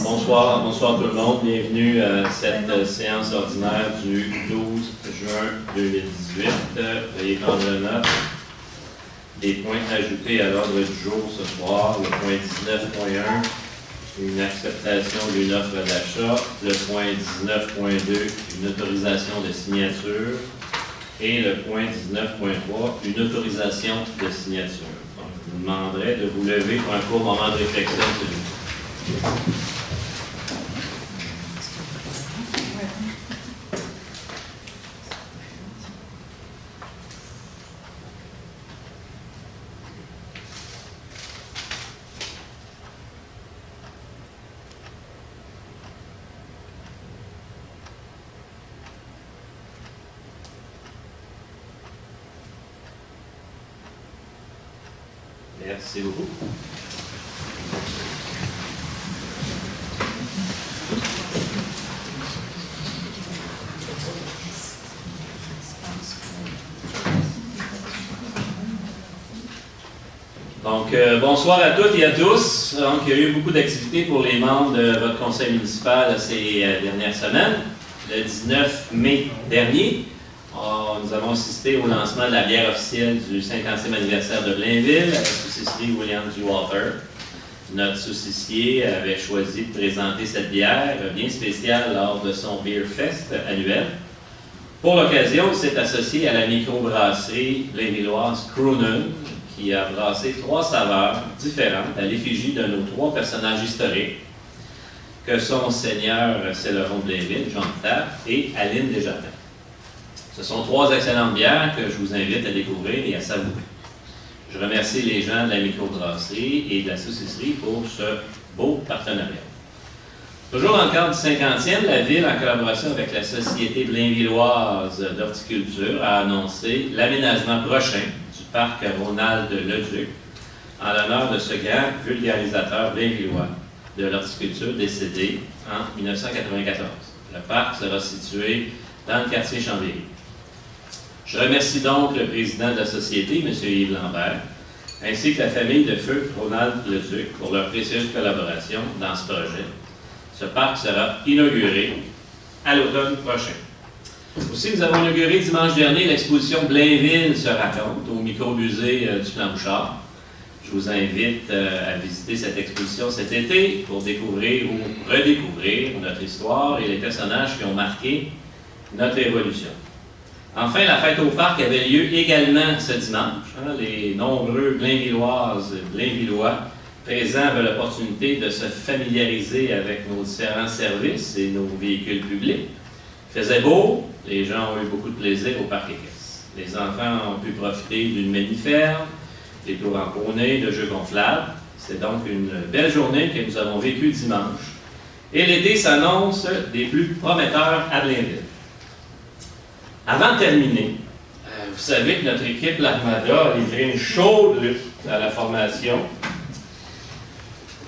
Bonsoir, bonsoir tout le monde. Bienvenue à cette séance ordinaire du 12 juin 2018. Veuillez prendre note des points ajoutés à l'ordre du jour ce soir. Le point 19.1, une acceptation d'une offre d'achat. Le point 19.2, une autorisation de signature. Et le point 19.3, une autorisation de signature. Donc, je vous demanderai de vous lever pour un court moment de réflexion, s'il vous plaît. Merci beaucoup. Donc, bonsoir à toutes et à tous. Donc, il y a eu beaucoup d'activités pour les membres de votre conseil municipal ces dernières semaines. Le 19 mai dernier, nous avons assisté au lancement de la bière officielle du 50e anniversaire de Blainville à la saucisserie William G. Walter. Notre saucissier avait choisi de présenter cette bière bien spéciale lors de son Beer Fest annuel. Pour l'occasion, il s'est associé à la microbrasserie blainvilloise Croonen, qui a brassé 3 saveurs différentes à l'effigie de nos 3 personnages historiques, que sont Seigneur Céloron de Blainville, Jean Taft et Aline Desjardins. Ce sont 3 excellentes bières que je vous invite à découvrir et à savourer. Je remercie les gens de la microbrasserie et de la saucisserie pour ce beau partenariat. Toujours dans le cadre du 50e, la Ville, en collaboration avec la Société blainvilloise d'horticulture, a annoncé l'aménagement prochain du parc Ronald-Leduc en l'honneur de ce grand vulgarisateur blainvillois de l'horticulture décédé en 1994. Le parc sera situé dans le quartier Chambéry. Je remercie donc le président de la Société, M. Yves Lambert, ainsi que la famille de feu Ronald-Leduc pour leur précieuse collaboration dans ce projet. Ce parc sera inauguré à l'automne prochain. Aussi, nous avons inauguré dimanche dernier l'exposition Blainville se raconte au micro-musée du Clan Bouchard. Je vous invite à visiter cette exposition cet été pour découvrir ou redécouvrir notre histoire et les personnages qui ont marqué notre évolution. Enfin, la fête au parc avait lieu également ce dimanche. Les nombreux Blainvilloises et Blainvillois présents avaient l'opportunité de se familiariser avec nos différents services et nos véhicules publics. Il faisait beau, les gens ont eu beaucoup de plaisir au parc équestre. Les enfants ont pu profiter d'une mini-ferme, des tours en poney, de jeux gonflables. C'est donc une belle journée que nous avons vécue dimanche. Et l'été s'annonce des plus prometteurs à Blainville. Avant de terminer, vous savez que notre équipe, l'Armada, a livré une chaude lutte à la formation,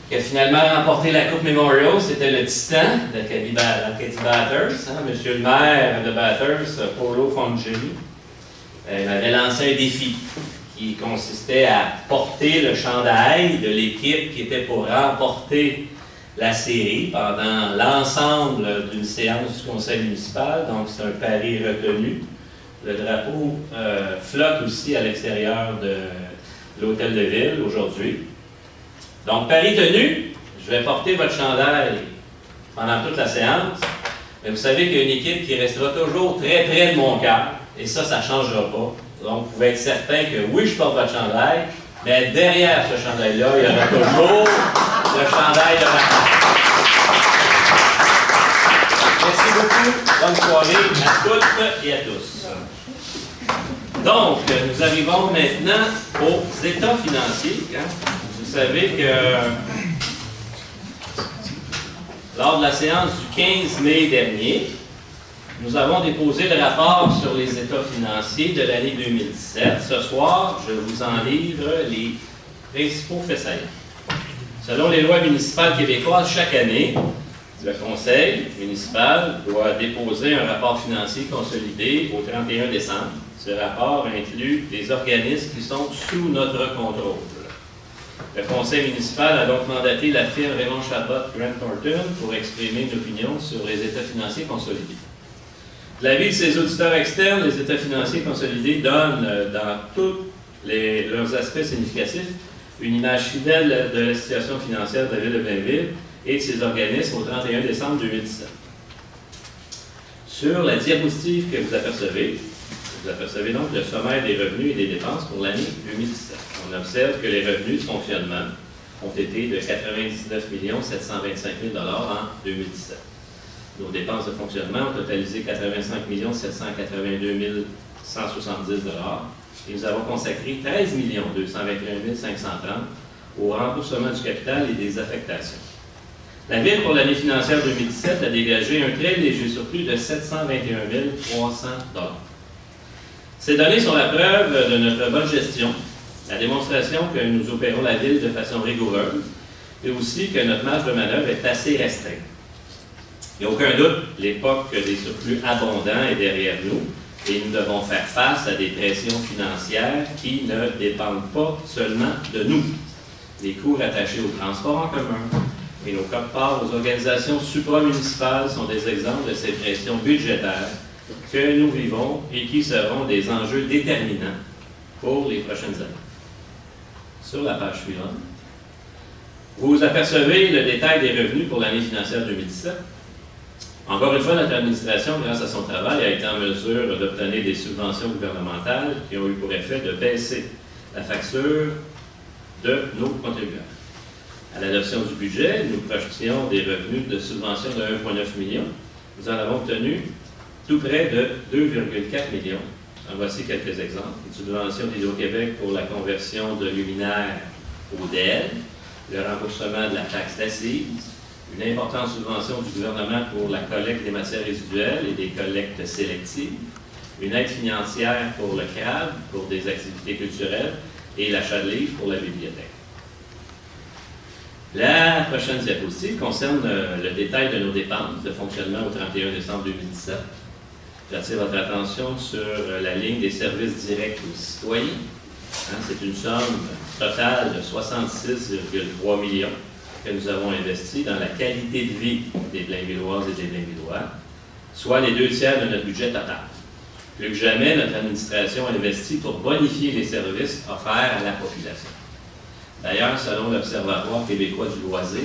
qui a finalement remporté la Coupe Memorial. C'était le titan de l'Acadie Bathurst, monsieur le maire de Bathurst, Paulo Fongini. Il avait lancé un défi qui consistait à porter le chandail de l'équipe qui était pour remporter la série pendant l'ensemble d'une séance du conseil municipal. Donc, c'est un pari retenu. Le drapeau flotte aussi à l'extérieur de l'hôtel de ville aujourd'hui. Donc, pari tenu, je vais porter votre chandail pendant toute la séance. Mais vous savez qu'il y a une équipe qui restera toujours très près de mon cœur. Et ça ne changera pas. Donc, vous pouvez être certain que oui, je porte votre chandail, mais derrière ce chandail-là, il y aura toujours le chandail de ma femme. Merci beaucoup. Bonne soirée à toutes et à tous. Donc, nous arrivons maintenant aux états financiers. Vous savez que lors de la séance du 15 mai dernier, nous avons déposé le rapport sur les états financiers de l'année 2017. Ce soir, je vous en livre les principaux faits saillants. Selon les lois municipales québécoises, chaque année, le conseil municipal doit déposer un rapport financier consolidé au 31 décembre. Ce rapport inclut les organismes qui sont sous notre contrôle. Le conseil municipal a donc mandaté la firme Raymond Chabot Grant Thornton pour exprimer une opinion sur les états financiers consolidés. De l'avis de ses auditeurs externes, les états financiers consolidés donnent, dans tous leurs aspects significatifs, une image fidèle de la situation financière de la ville de Blainville et de ses organismes au 31 décembre 2017. Sur la diapositive que vous apercevez donc le sommaire des revenus et des dépenses pour l'année 2017. On observe que les revenus de fonctionnement ont été de 99 725 000 en 2017. Nos dépenses de fonctionnement ont totalisé 85 782 170 et nous avons consacré 13 221 530 au remboursement du capital et des affectations. La Ville, pour l'année financière 2017, a dégagé un très léger surplus de 721 300 $. Ces données sont la preuve de notre bonne gestion, la démonstration que nous opérons la Ville de façon rigoureuse et aussi que notre marge de manœuvre est assez restreinte. Il n'y a aucun doute, l'époque des surplus abondants est derrière nous et nous devons faire face à des pressions financières qui ne dépendent pas seulement de nous. Les coûts rattachés au transport en commun et nos quotes-parts aux organisations supramunicipales sont des exemples de ces pressions budgétaires que nous vivons et qui seront des enjeux déterminants pour les prochaines années. Sur la page suivante, vous apercevez le détail des revenus pour l'année financière 2017. Encore une fois, notre administration, grâce à son travail, a été en mesure d'obtenir des subventions gouvernementales qui ont eu pour effet de baisser la facture de nos contribuables. À l'adoption du budget, nous projetions des revenus de subvention de 1,9 million. Nous en avons obtenu tout près de 2,4 millions. En voici quelques exemples. Une subvention d'Hydro-Québec pour la conversion de luminaires au DEL, le remboursement de la taxe d'assises, une importante subvention du gouvernement pour la collecte des matières résiduelles et des collectes sélectives, une aide financière pour le CRAB, pour des activités culturelles, et l'achat de livres pour la bibliothèque. La prochaine diapositive concerne le détail de nos dépenses de fonctionnement au 31 décembre 2017. J'attire votre attention sur la ligne des services directs aux citoyens. C'est une somme totale de 66,3 millions que nous avons investi dans la qualité de vie des Blainvilloises et des Blainvillois, soit les 2/3 de notre budget total. Plus que jamais, notre administration investit pour bonifier les services offerts à la population. D'ailleurs, selon l'Observatoire québécois du loisir,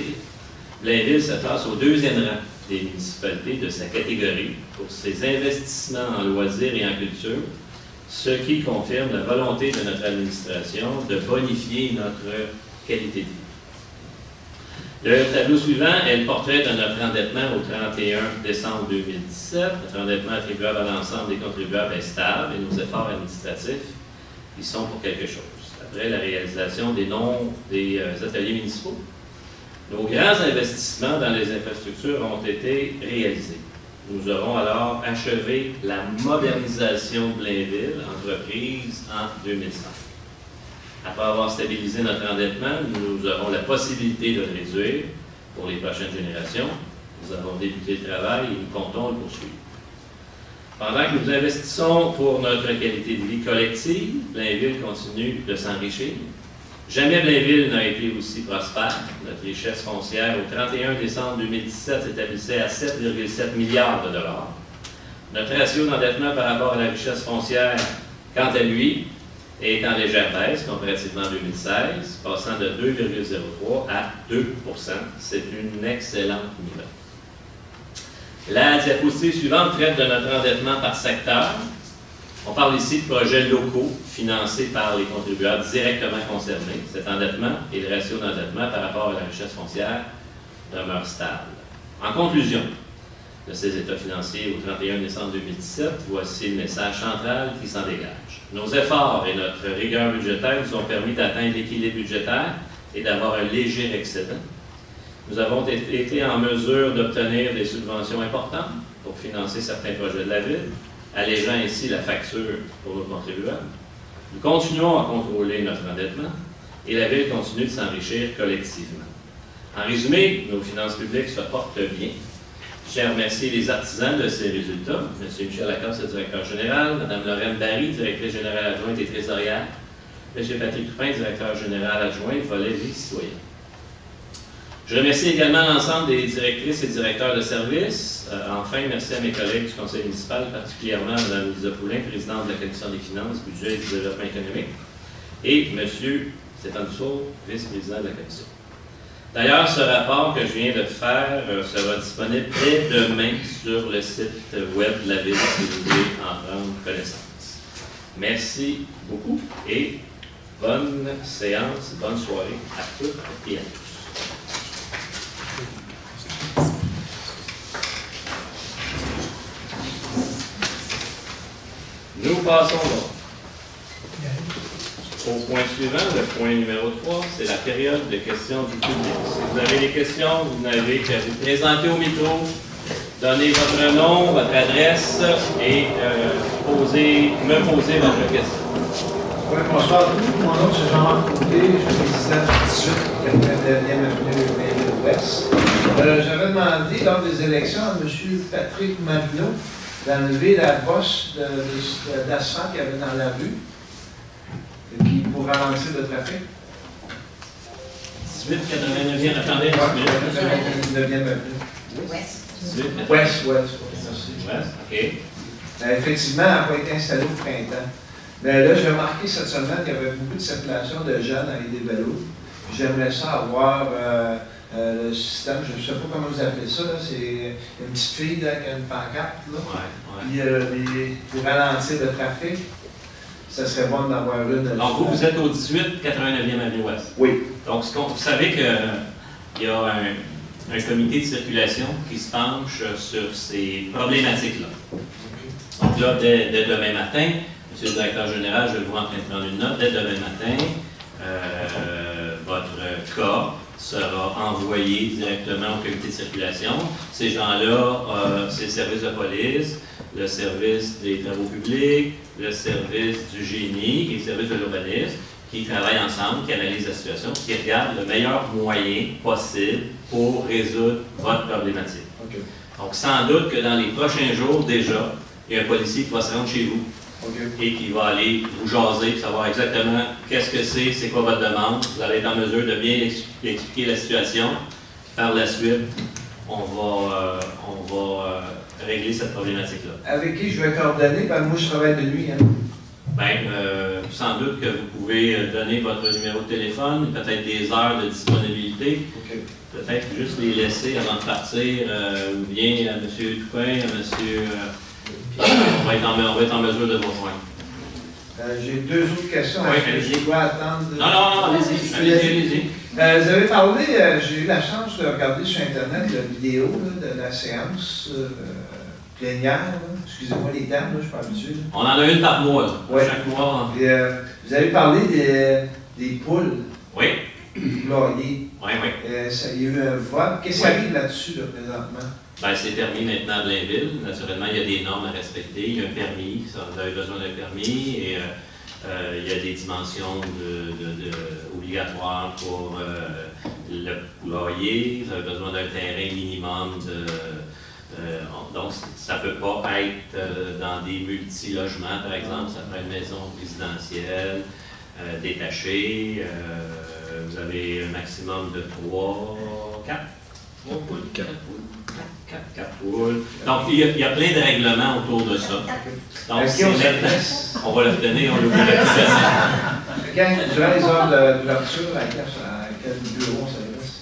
Blainville se place au 2e rang des municipalités de sa catégorie pour ses investissements en loisirs et en culture, ce qui confirme la volonté de notre administration de bonifier notre qualité de vie. Le tableau suivant est le portrait de notre endettement au 31 décembre 2017. Notre endettement attribuable à l'ensemble des contribuables est stable et nos efforts administratifs y sont pour quelque chose. Après la réalisation des ateliers municipaux, nos grands investissements dans les infrastructures ont été réalisés. Nous aurons alors achevé la modernisation de Blainville, entreprise en 2005. Après avoir stabilisé notre endettement, nous aurons la possibilité de le réduire pour les prochaines générations. Nous avons débuté le travail et nous comptons le poursuivre. Pendant que nous investissons pour notre qualité de vie collective, Blainville continue de s'enrichir. Jamais Blainville n'a été aussi prospère. Notre richesse foncière au 31 décembre 2017 s'établissait à 7,7 milliards de dollars. Notre ratio d'endettement par rapport à la richesse foncière, quant à lui, est en légère baisse comparativement à 2016, passant de 2,03 à 2 %. C'est une excellente nouvelle. La diapositive suivante traite de notre endettement par secteur. On parle ici de projets locaux financés par les contribuables directement concernés. Cet endettement et le ratio d'endettement par rapport à la richesse foncière demeurent stables. En conclusion de ces états financiers au 31 décembre 2017, voici le message central qui s'en dégage. Nos efforts et notre rigueur budgétaire nous ont permis d'atteindre l'équilibre budgétaire et d'avoir un léger excédent. Nous avons été en mesure d'obtenir des subventions importantes pour financer certains projets de la Ville, allégeant ainsi la facture pour nos contribuables. Nous continuons à contrôler notre endettement et la Ville continue de s'enrichir collectivement. En résumé, nos finances publiques se portent bien. Je tiens à remercier les artisans de ces résultats. M. Michel Lacasse, le directeur général, Mme Lorraine Barry, directrice générale adjointe et trésorière, M. Patrick Toupin, directeur général adjoint, volet vie citoyenne. Je remercie également l'ensemble des directrices et directeurs de service. Enfin, merci à mes collègues du conseil municipal, particulièrement Mme Lisa Poulin, présidente de la commission des finances, budget et du développement économique, et M. Stéphane Dussault, vice-président de la commission. D'ailleurs, ce rapport que je viens de faire sera disponible dès demain sur le site web de la ville si vous voulez en prendre connaissance. Merci beaucoup et bonne séance, bonne soirée à toutes et à tous. Nous passons au point suivant, le point numéro 3, c'est la période de questions du public. Si vous avez des questions, vous n'avez qu'à vous présenter au micro, donner votre nom, votre adresse et me poser votre question. Oui, bonsoir à tous. Mon nom c'est Jean-Marc Côté, je suis président du 18 89e avenue Ouest. J'avais demandé lors des élections à M. Patrick Marino d'enlever la bosse d'asphalte qu'il y avait dans la rue pour ralentir le trafic. 18 89e, attendez, 89e avenue. Ouest, ok. Effectivement, elle n'a pas été installée au printemps. Mais là, j'ai remarqué cette semaine qu'il y avait beaucoup de circulation de jeunes avec des vélos. J'aimerais ça avoir le système, je ne sais pas comment vous appelez ça, c'est une petite fille là, qui a une pancarte, là, puis pour ralentir le trafic, ça serait bon d'en avoir une. Donc vous êtes au 18 89e avenue Ouest. Oui. Donc vous savez qu'il y a un comité de circulation qui se penche sur ces problématiques-là. Donc là, dès demain matin, Monsieur le directeur général, je le vois en train de prendre une note, dès demain matin, votre cas sera envoyé directement au comité de circulation. Ces gens-là, c'est le service de police, le service des travaux publics, le service du génie et le service de l'urbanisme qui travaillent ensemble, qui analysent la situation, qui regardent le meilleur moyen possible pour résoudre votre problématique. Okay. Donc, sans doute que dans les prochains jours, déjà, il y a un policier qui va se rendre chez vous. Et qui va aller vous jaser, savoir exactement qu'est-ce que c'est quoi votre demande. Vous allez être en mesure de bien expliquer la situation. Par la suite, on va régler cette problématique-là. Avec qui je vais coordonner? Ben, moi, je travaille de nuit. Hein. Sans doute que vous pouvez donner votre numéro de téléphone, peut-être des heures de disponibilité. Okay. Peut-être juste les laisser avant de partir, ou bien à M. Toupin, à M. on va être en mesure de vous rejoindre. J'ai deux autres questions. Oui, je dois attendre. Non, allez-y. Vous avez parlé, j'ai eu la chance de regarder sur Internet la vidéo là, de la séance plénière. Excusez-moi les termes, là, je parle dessus. On en a une par mois. Ouais. Chaque mois. Et, vous avez parlé des poules. Oui. Employés. Oui. Il y a eu un vote. Qu'est-ce qui arrive là-dessus, là, présentement? C'est permis maintenant de Blainville. Naturellement, il y a des normes à respecter. Il y a un permis. Vous avez besoin d'un permis. Et il y a des dimensions obligatoires pour le poulailler. Vous avez besoin d'un terrain minimum donc, ça ne peut pas être dans des multi-logements, par exemple. Ça peut être une maison résidentielle, détachée. Vous avez un maximum de 4 poules. Donc, il y a plein de règlements autour de ça. Donc, on va le donner, on l'oublie durant les heures d'ouverture, à quel bureau ça reste?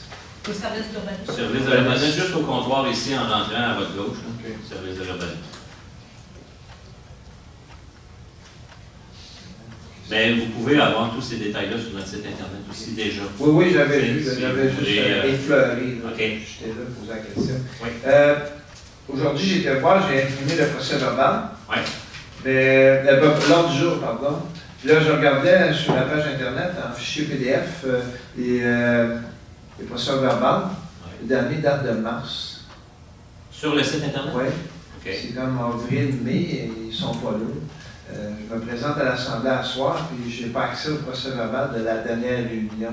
Au service d'urbanisme. Service de l'urbanisme, juste au comptoir ici en rentrant à votre gauche. Okay. Service de l'urbanisme. Bien, vous pouvez avoir tous ces détails-là sur notre site Internet aussi déjà. Oui, j'avais vu. J'avais juste effleuré. Okay. J'étais là pour poser la question. Oui. Aujourd'hui, j'étais voir, j'ai imprimé le procès verbal. Oui. L'ordre du jour, pardon. Puis là, je regardais sur la page Internet, en fichier PDF, les procès verbal. Oui. Le dernier date de mars. Sur le site Internet? Oui. Okay. C'est comme avril, mai, et ils ne sont pas là. Je me présente à l'Assemblée à soir, puis je n'ai pas accès au procès verbal de la dernière réunion.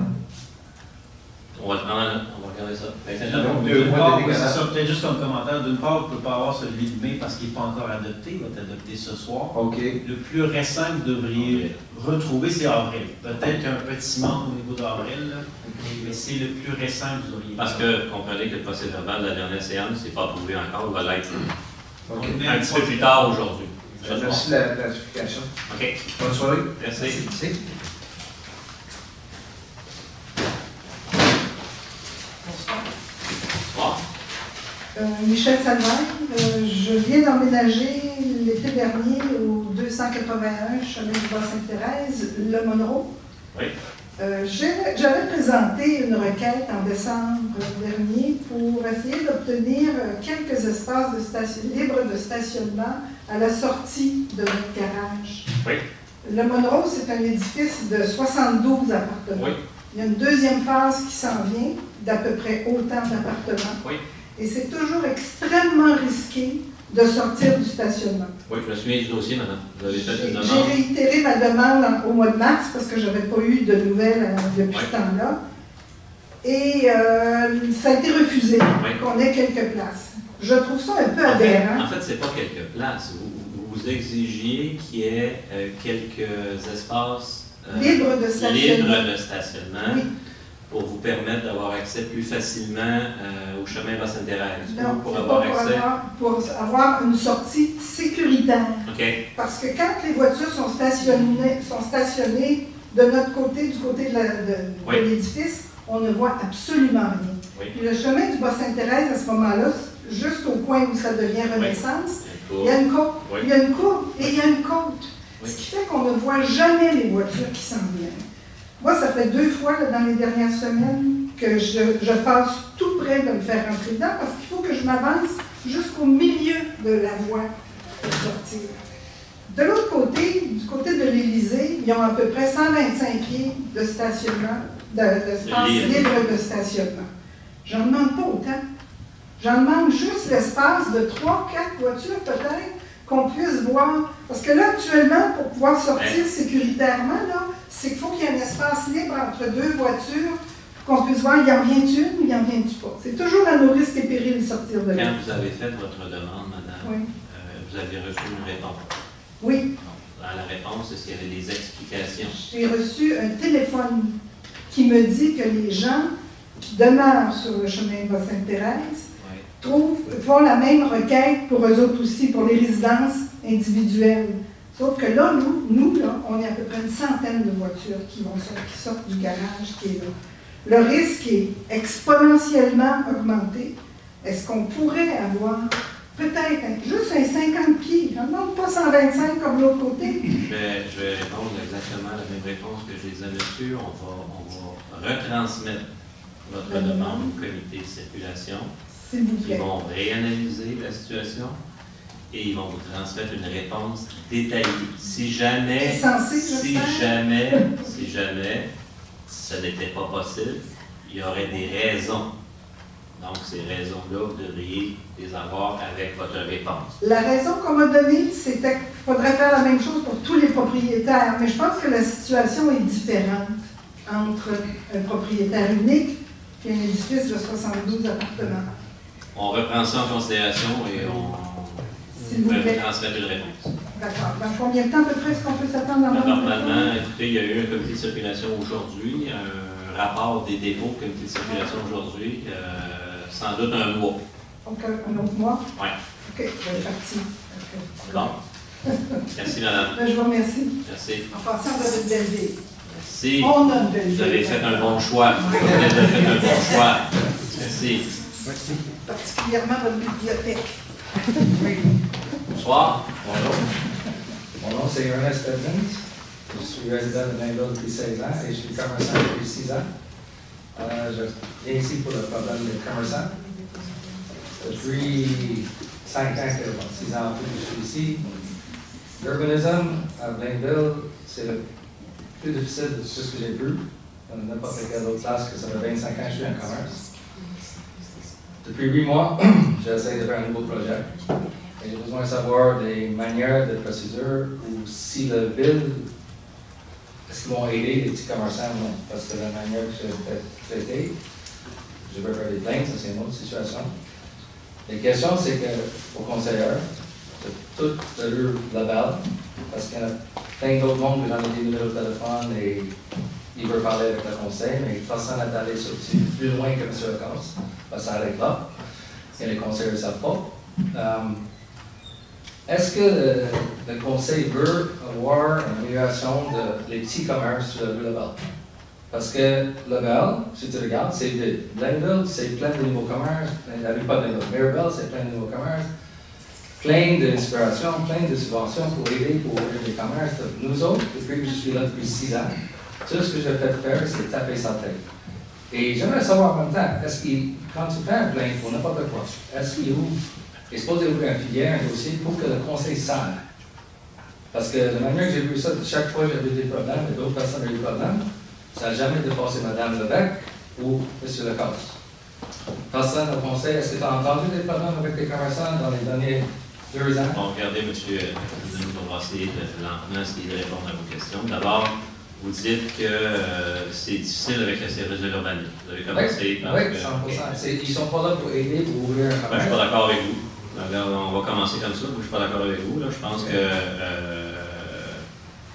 On va le prendre, on va regarder ça. Donc, D'une part, de oui, c'est décalage. ça, peut-être juste comme commentaire. D'une part, on ne peut pas avoir celui de mai parce qu'il n'est pas encore adopté, il va être adopté ce soir. OK. Le plus récent que vous devriez retrouver, c'est avril. Peut-être qu'un petit manque au niveau d'avril, là, mais c'est le plus récent que vous auriez. Parce que comprenez que le procès-verbal de la dernière séance n'est pas approuvé encore, il va l'être OK. un petit peu plus tard aujourd'hui. Merci de la clarification. OK. Bonne soirée. Merci. Merci. Bonsoir. Michel Salvaire, je viens d'emménager l'été dernier au 281 chemin du Bas-Sainte-Thérèse, Le Monroe. Oui. J'avais présenté une requête en décembre dernier pour essayer d'obtenir quelques espaces libres de stationnement à la sortie de notre garage. Oui. Le Monroe, c'est un édifice de 72 appartements. Oui. Il y a une deuxième phase qui s'en vient, d'à peu près autant d'appartements. Oui. Et c'est toujours extrêmement risqué de sortir du stationnement. Oui, je me souviens du dossier, madame. Vous avez fait une J'ai demande. réitéré ma demande au mois de mars parce que je n'avais pas eu de nouvelles depuis ce temps-là. Et ça a été refusé qu'on ait quelques places. Je trouve ça un peu aberrant. En fait, c'est pas quelques places. Vous exigiez qu'il y ait quelques espaces Libres de stationnement. libres de stationnement Oui. pour vous permettre d'avoir accès plus facilement au chemin Bas-Sainte-Thérèse. Non, Pour c'est avoir pas accès. pour avoir une sortie sécuritaire. OK. Parce que quand les voitures sont stationnées de notre côté, du côté de l'édifice, on ne voit absolument rien. Oui. Puis le chemin du Bas-Sainte-Thérèse, à ce moment-là, juste au coin où ça devient Renaissance, il y a une côte, Oui. il y a une courbe et il y a une côte. Oui. Ce qui fait qu'on ne voit jamais les voitures qui s'en viennent. Moi, ça fait 2 fois là, dans les dernières semaines que je passe tout près de me faire rentrer dedans parce qu'il faut que je m'avance jusqu'au milieu de la voie pour sortir. De l'autre côté, du côté de l'Élysée, ils ont à peu près 125 pieds de stationnement, d'espace libre de stationnement. J'en demande pas autant. J'en demande juste l'espace de 3-4 voitures peut-être qu'on puisse voir. Parce que là, actuellement, pour pouvoir sortir sécuritairement, là, c'est qu'il faut qu'il y ait un espace libre entre 2 voitures pour qu'on puisse voir, il y en vient une ou il y en vient pas. C'est toujours à nos risques et périls de sortir de là. Quand vous avez fait votre demande, madame, Oui. vous avez reçu une réponse. Oui, Dans la réponse, est-ce qu'il y avait des explications? j'ai reçu un téléphone qui me dit que les gens qui demeurent sur le chemin de Bas-Sainte-Thérèse font la même requête pour eux autres aussi, pour les résidences individuelles. Sauf que là, nous là, on est à peu près une centaine de voitures qui sortent du garage qui est là. Le risque est exponentiellement augmenté. Est-ce qu'on pourrait avoir peut-être juste un 50 pieds, non pas 125 comme l'autre côté? Je vais répondre exactement la même réponse que je les ai reçues. On va retransmettre votre demande au comité de circulation. S'il vous plaît. Ils vont réanalyser la situation et ils vont vous transmettre une réponse détaillée. Si jamais, ce n'était pas possible, il y aurait des raisons. Donc, ces raisons-là, vous devriez les avoir avec votre réponse. La raison qu'on m'a donnée, c'était qu'il faudrait faire la même chose pour tous les propriétaires. Mais je pense que la situation est différente entre un propriétaire unique et un édifice de 72 appartements. On reprend ça en considération et S'il vous on va plaît. vous transmettre une réponse. D'accord. Dans combien de temps à peu près est-ce qu'on peut s'attendre dans Normalement, écoutez, il y a eu un comité de circulation aujourd'hui, un rapport des dépôts au comité de circulation aujourd'hui, sans doute un mois. Donc, un autre mois? Oui. OK, je vais être parti. Bon. Merci, madame. Je vous remercie. Merci. En passant, vous avez une belle vie. Merci. On a une belle vie. Vous avez fait un bon choix. Vous avez fait un bon choix. Merci. Particulièrement votre bibliothèque. Bonsoir. Bonjour. Mon nom c'est Ernest Edmonds. Je suis résident de Mainville depuis 16 ans et je suis commerçant depuis 6 ans. Je viens ici pour le problème des commerçants. Depuis 5 ans, 6 ans en plus, je suis ici. L'urbanisme à Blainville, c'est le plus difficile de tout ce que j'ai vu. Dans n'importe quelle autre place que ça fait 25 ans que je suis en commerce. Depuis 8 mois, j'essaie de faire un nouveau projet. Et j'ai besoin de savoir des manières de procédure ou si la ville, est-ce qu'ils vont aider les petits commerçants ou non? Parce que la manière que j'ai traité, je veux faire des plaintes, ça c'est une autre situation. La question, c'est qu'au conseilleur, de tout leur label, parce qu'il y en a plein d'autres mondes que j'en ai des numéros de téléphone et ils veulent parler avec le conseil, mais personne n'est allé plus loin que M. Lacasse, parce que ça arrête là, et les conseillers ne savent pas. Est-ce que le conseil veut avoir une amélioration des petits commerces sur la rue Laval? Parce que Laval, si tu regardes, c'est vide. Blainville, c'est plein de nouveaux commerces. La rue pas Blainville, Mirabel, c'est plein de nouveaux commerces. Plein d'inspiration, plein de subventions pour aider, pour ouvrir des commerces. Nous autres, depuis que je suis là depuis 6 ans, tout ce que j'ai fait faire, c'est taper sa tête. Et j'aimerais savoir en même temps, est-ce qu'il, quand tu fais un plainte pour n'importe quoi, est-ce qu'il est supposé ouvrir un filière, un dossier pour que le conseil sache? Parce que la manière que j'ai vu ça, chaque fois que j'avais des problèmes et d'autres personnes avaient des problèmes, ça n'a jamais dépassé Mme Levesque ou M. Lacasse. Personne au conseil, est-ce que tu as entendu des problèmes avec les commerçants dans les derniers 2 ans? Bon, regardez, M. on va essayer lentement essayer de répondre à vos questions. D'abord, vous dites que c'est difficile avec le service de l'urbanisme. Vous avez commencé par... Oui, 100%. Ils ne sont pas là pour aider, pour ouvrir un commerce. Ben, je ne suis pas d'accord avec vous. Alors, on va commencer comme ça. Moi, je ne suis pas d'accord avec vous. Là. Je pense que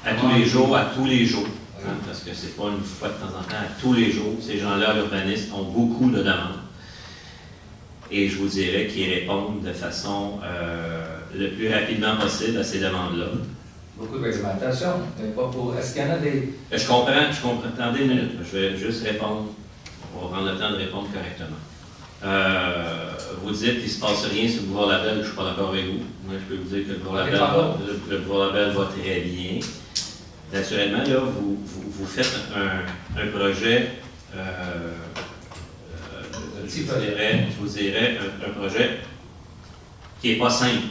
à tous les jours, hein, parce que c'est pas une fois de temps en temps, à tous les jours, ces gens-là, l'urbaniste, ont beaucoup de demandes. Et je vous dirais qu'ils répondent de façon le plus rapidement possible à ces demandes-là. Beaucoup de réglementation, mais pas pour... Est-ce qu'il y en a des... Je comprends. Attendez une minute. Je vais juste répondre. On va prendre le temps de répondre correctement. Vous dites qu'il ne se passe rien sur le boulevard Labelle, je ne suis pas d'accord avec vous. Moi, je peux vous dire que le boulevard Labelle va très bien. Naturellement, là, vous faites un projet, je vous dirais un projet qui n'est pas simple.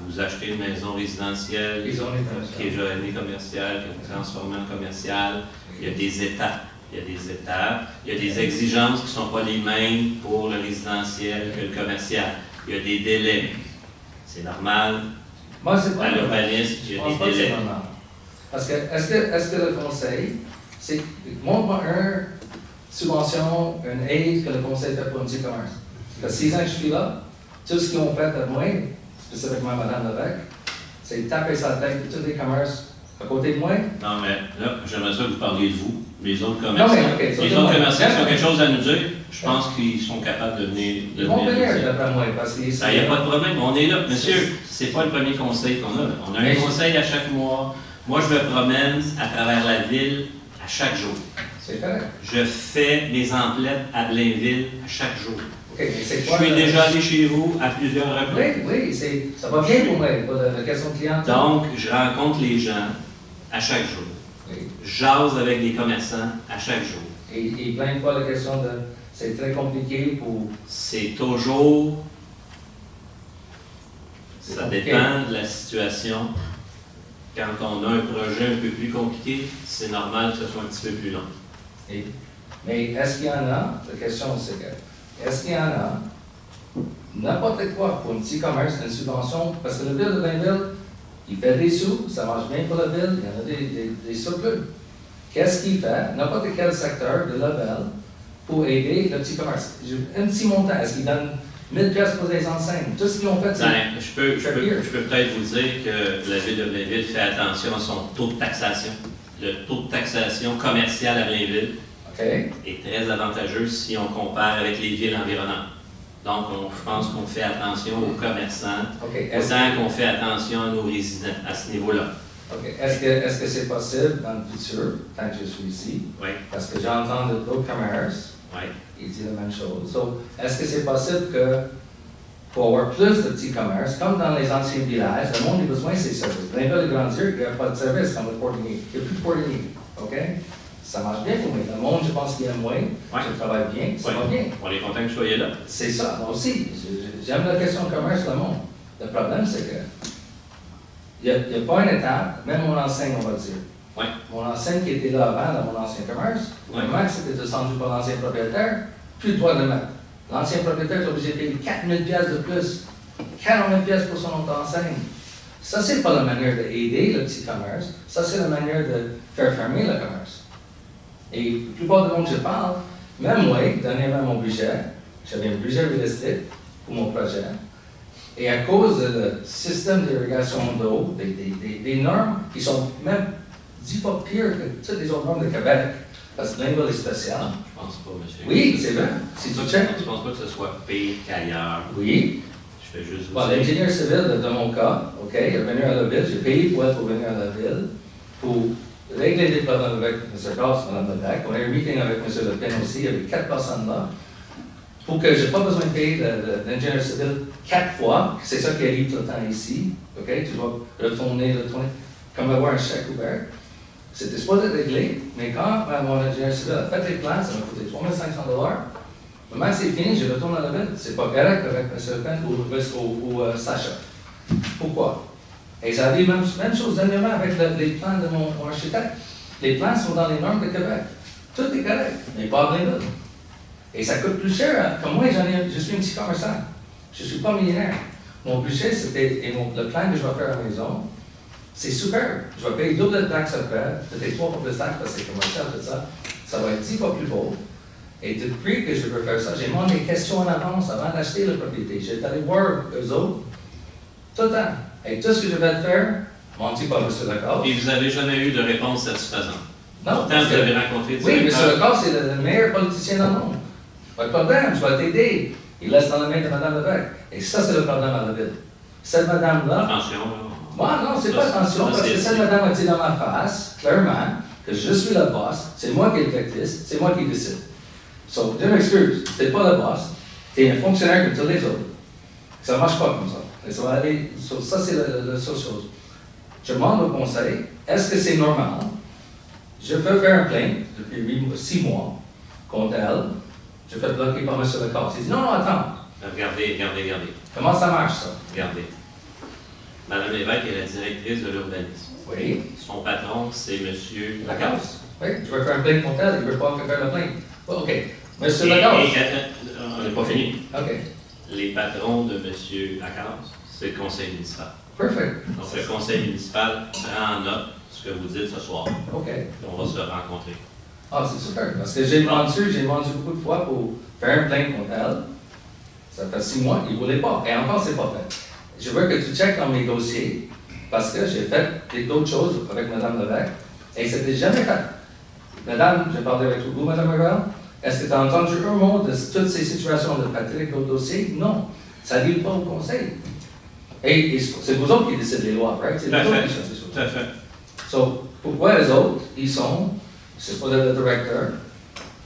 Vous achetez une maison résidentielle, qui est journée commerciale, qui est transformée en commerciale. Il y a des étapes. Il y a des exigences qui ne sont pas les mêmes pour le résidentiel que le commercial. Il y a des délais. C'est normal. Moi, c'est pas à l'urbanisme, il y a des délais. Parce que, est-ce que le conseil, c'est, montre-moi une subvention, une aide que le conseil fait pour un petit commerce. Ça fait 6 ans que je suis là, tout ce qu'ils ont fait à moi, spécifiquement Mme Levesque, c'est taper sa tête de tous les commerces à côté de moi. Non, mais là, j'aimerais ça que vous parliez de vous. Les autres commerçants, les autres commerçants qui ont quelque chose à nous dire, je pense qu'ils sont capables de venir. Ils vont venir d'après moi, parce qu'il n'y a pas de problème, on est là. Monsieur, c'est pas le premier conseil qu'on a. On a un conseil à chaque mois. Moi, je me promène à travers la ville à chaque jour. C'est correct. Je fais mes emplettes à Blainville à chaque jour. Okay, je suis déjà allé chez vous à plusieurs reprises. Oui, ça va bien pour moi, la question de clientèle. Donc, je rencontre les gens à chaque jour. Oui. Jase avec des commerçants à chaque jour. Et ils ne plaignent pas la question de... C'est très compliqué pour... C'est toujours... Ça dépend de la situation. Quand on a un projet un peu plus compliqué, c'est normal que ce soit un petit peu plus long. Mais est-ce qu'il y en a, la question c'est que, est-ce qu'il y en a n'importe quoi pour un petit commerce, une subvention, parce que le ville de Blainville, il fait des sous, ça marche bien pour la ville, il y en a des surplus. Qu'est-ce qu'il fait, n'importe quel secteur de la ville, pour aider le petit commerce? Un petit montant, est-ce qu'il donne 1000 pièces pour les enseignes? Tout ce qu'ils ont fait, c'est... Je peux peut-être vous dire que la ville de Blainville fait attention à son taux de taxation. Le taux de taxation commerciale à Blainville est très avantageux si on compare avec les villes environnantes. Donc, je pense qu'on fait attention aux commerçants, autant qu'on fait attention à nos résidents à ce niveau-là. Est-ce que c'est possible dans le futur, tant que je suis ici, parce que j'entends d'autres commerces, ils disent la même chose. Donc, est-ce que c'est possible que, pour avoir plus de petits commerces, comme dans les anciens villages, le monde a besoin de ces services. Blainville et Grandier, il n'y a pas de service comme le Portigny. Il n'y a plus de Portigny. Ça marche bien pour moi. Le monde, je pense qu'il aime moins. Je travaille bien. Ça va bien. On est content que vous soyez là. C'est ça, moi aussi. J'aime la question de commerce, le monde. Le problème, c'est que il n'y a pas une étape, même mon enseigne, on va dire. Mon enseigne qui était là avant dans mon ancien commerce, vraiment que c'était descendu par l'ancien propriétaire, plus de droit de le mettre. L'ancien propriétaire est obligé de payer 4000 pièces de plus, 40 000 pièces pour son autre enseigne. Ça, c'est pas la manière d'aider le petit commerce, ça, c'est la manière de faire fermer le commerce. Et la plupart du monde que je parle, Même moi, dernièrement, mon budget, j'avais un budget réalistique pour mon projet. Et à cause du système d'irrigation d'eau, des normes qui sont même 10 fois pires que toutes les autres normes de Québec, parce que Blainville est spécial. Je pense pas, monsieur. Oui, c'est vrai. Si tu checkes. Je pense pas que ce soit pire qu'ailleurs. Oui. Je fais juste vous Bon, dire. l'ingénieur civil de mon cas, OK, il est venu à la ville, j'ai payé pour être venir à la ville pour régler des problèmes avec M. Ross, Mme Lebec. On a eu un meeting avec M. Le Pen aussi, il y avait 4 personnes là, pour que je n'ai pas besoin de payer l'ingénieur civil 4 fois, c'est ça qui arrive tout le temps ici, OK, tu dois retourner, comme avoir un chèque ouvert. C'était supposé être réglé, mais quand mon ingénieur civil a fait les plans, ça m'a coûté 3 500 $. Maintenant c'est fini, je retourne à la ville. C'est pas correct avec M. Le Pen ou Sacha. Pourquoi? Et ça arrive même chose dernièrement avec les plans de mon architecte. Les plans sont dans les normes de Québec. Tout est correct, mais pas à Blainville. Et ça coûte plus cher. Comme moi, je suis un petit commerçant. Je ne suis pas millionnaire. Mon budget, le plan que je vais faire à la maison, c'est super. Je vais payer double de taxes après, peut-être 3 fois plus de taxes parce que c'est commercial, tout ça. Ça va être 10 fois plus beau. Et depuis que je veux faire ça, j'ai demandé des questions en avance avant d'acheter la propriété. J'ai allé voir eux autres tout le temps. Et tout ce que je vais faire, menti par M. Lacasse. Et vous n'avez jamais eu de réponse satisfaisante. Non. Pourtant, vous avez rencontré Oui, M. Lacasse, c'est le meilleur politicien dans le monde. Pas de problème, je vais t'aider. Il laisse dans la main de Mme Levesque. Et ça, c'est le problème à la ville. Cette madame-là. Attention, là. Moi, non, c'est pas attention, parce que cette madame a dit dans ma face, clairement, que je suis le boss, c'est moi qui est le directrice, c'est moi qui décide. So, je m'excuse, t'es pas le boss, t'es un fonctionnaire comme tous les autres. Ça ne marche pas comme ça. Et ça va aller, ça c'est la seule chose. Je demande au conseil, est-ce que c'est normal? Je peux faire un plainte depuis 6 mois contre elle. Je fais bloquer par M. Lacasse. Il dit non, attends. Regardez. Comment ça marche ça? Regardez. Madame Lévesque est la directrice de l'urbanisme. Oui. Son patron, c'est M. Lacasse. Oui, je vais faire un plainte contre elle, il ne veut pas faire la plainte. OK. M. Lacasse. On n'est pas fini. OK. Les patrons de M. Lacasse, c'est le conseil municipal. Perfect. Donc, le conseil municipal prend en note ce que vous dites ce soir. OK. On va se rencontrer. Ah, c'est super. Parce que j'ai demandé beaucoup de fois pour faire un plainte contre elle. Ça fait 6 mois, il ne voulait pas. Et encore, c'est pas fait. Je veux que tu checkes dans mes dossiers, parce que j'ai fait d'autres choses avec Mme Levesque, et ça n'était jamais fait. Madame, j'ai parlé avec vous, Mme Morel. Est-ce que tu as entendu un mot de toutes ces situations de Patrick au dossier? Non. Ça n'arrive pas au conseil. Et c'est vous autres qui décident les lois, right? C'est vous autres qui choisissent les choses. Tout à fait. So, pourquoi les autres, c'est pas le directeur,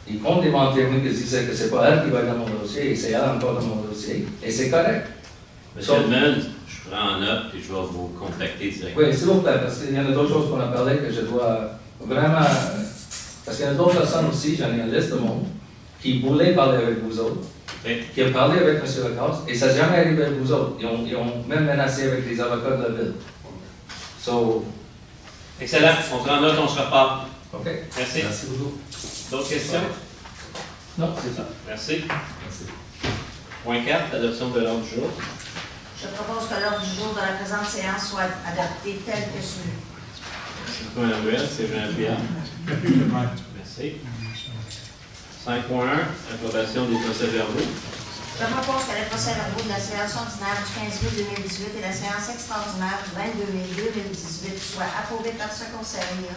ils comptent démentir qui disaient que c'est pas elle qui va être dans mon dossier, et c'est elle encore dans mon dossier, et c'est correct. Monsieur Edmund, je prends en note et je vais vous contacter directement. Oui, s'il vous plaît, parce qu'il y en a d'autres choses qu'on a parlé que je dois vraiment. Parce qu'il y en a d'autres personnes aussi, j'en ai une liste de monde, qui voulaient parler avec vous autres, qui ont parlé avec M. Lacasse, et ça n'a jamais arrivé avec vous autres. Ils ont même menacé avec les avocats de la ville. So. Excellent. On prend note, on se repart. OK. Merci. Merci beaucoup. D'autres questions? Non, c'est ça. Merci. Point 4, adoption de l'ordre du jour. Je propose que l'ordre du jour de la présente séance soit adopté tel que suivi. Point Noël, c'est Jean Pierre. Merci. 5.1, approbation des procès-verbaux. Je propose que les procès-verbaux de la séance ordinaire du 15 mai 2018 et la séance extraordinaire du 22 mai 2018 soient approuvés par ce conseil.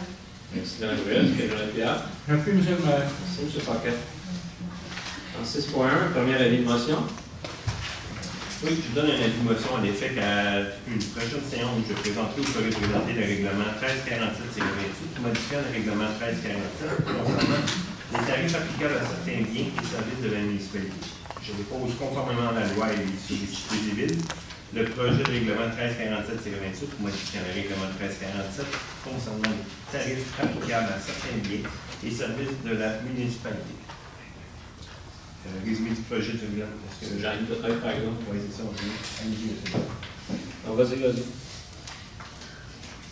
Merci, Mme Noël. C'est Jean Pierre. Merci, M. le maire. Merci, M. Paquet. En 6.1, premier avis de motion. Oui, je donne un avis de motion à l'effet qu'à une prochaine séance, je présenterai ou ferai présenter le règlement 1347-28 modifiant le règlement 1347 concernant les tarifs applicables à certains biens et services de la municipalité. Je dépose conformément à la loi et sur les cités des villes le projet de règlement 1347-28 modifiant le règlement 1347 concernant les tarifs applicables à certains biens et services de la municipalité. Résumé du projet de règlement. C'est Jean-Yves peut-être, par exemple. Oui, c'est ça. Allez-y, monsieur. Vas-y.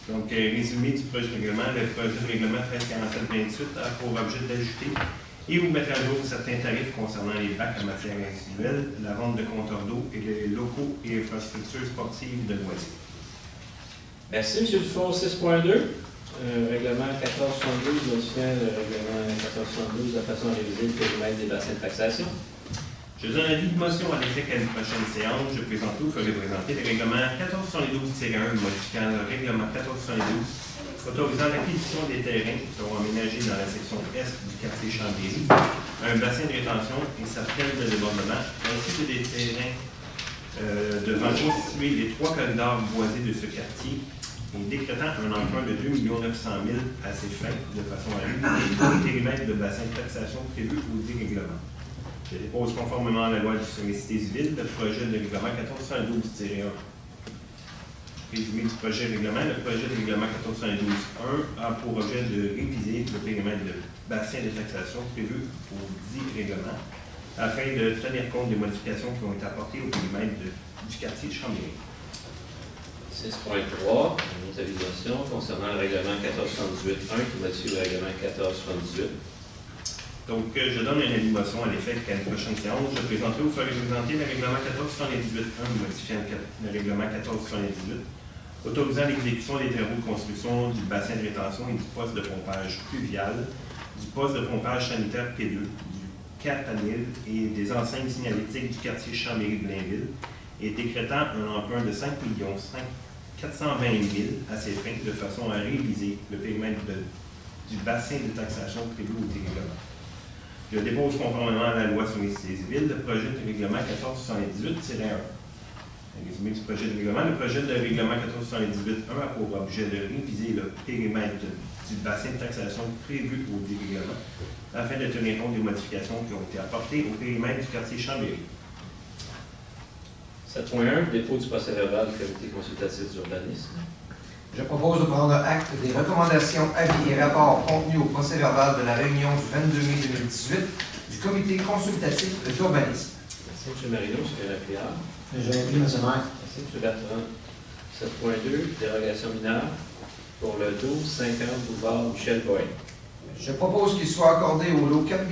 Donc, résumé du projet de règlement, le projet de règlement 1347-28 a pour objet d'ajouter et ou mettre à jour certains tarifs concernant les bacs en matière individuelle, la vente de compteurs d'eau et les locaux et infrastructures sportives de loisirs. Merci, M. Dufour. 6.2. Règlement 1472, modifiant le règlement 1472 de façon à réviser le périmètre des bassins de taxation. Je donne un avis de motion à l'effet qu'à une prochaine séance, je présente ou ferai présenter le règlement 1472-1 modifiant le règlement 1472 autorisant l'acquisition des terrains qui seront aménagés dans la section est du quartier Chambéry, un bassin de rétention et sa plaine de débordement, ainsi que des terrains devant constituer les 3 corridors boisés de ce quartier et décrétant un emprunt de 2 900 000 à ces fins de façon à réduire le périmètre de bassin de taxation prévu au dérèglement. Je dépose conformément à la loi du Société civile le projet de règlement 1412-1. Résumé du projet de règlement, le projet de règlement 1412-1 a pour objet de réviser le périmètre de bassin de taxation prévu au dit règlement afin de tenir compte des modifications qui ont été apportées au périmètre du quartier de Chambéry. 6.3, une autre avisation concernant le règlement 1478-1 qui modifie le règlement 1478. Donc, je donne une avis de motion à l'effet qu'à une prochaine séance, je présenterai ou ferai présenter le règlement 1478-1 modifiant le règlement 1478, autorisant l'exécution des travaux de construction du bassin de rétention et du poste de pompage pluvial, du poste de pompage sanitaire P2, du Catanil et des enseignes signalétiques du quartier Chambéry-Blainville, et décrétant un emprunt de 5 420 000 à ces fins de façon à réviser le périmètre du bassin de taxation prévu au dérèglement. Je dépose conformément à la loi sur les civils le projet de règlement 1478-1. Un résumé du projet de règlement. Le projet de règlement 1478-1 a pour objet de réviser le périmètre du bassin de taxation prévu au dérèglement afin de tenir compte des modifications qui ont été apportées au périmètre du quartier Chambéry. 7.1, dépôt du procès-verbal du comité consultatif d'urbanisme. Je propose de prendre acte des recommandations, avis et rapports contenus au procès-verbal de la réunion du 22 mai 2018 du comité consultatif d'urbanisme. Merci, M. Marino. M. Lapierre. Je l'appuie, M. Maire. Merci, M. Bertrand. 7.2, dérogation mineure pour le 1250 boulevard Michel Boy. Je propose qu'il soit accordé au lot 4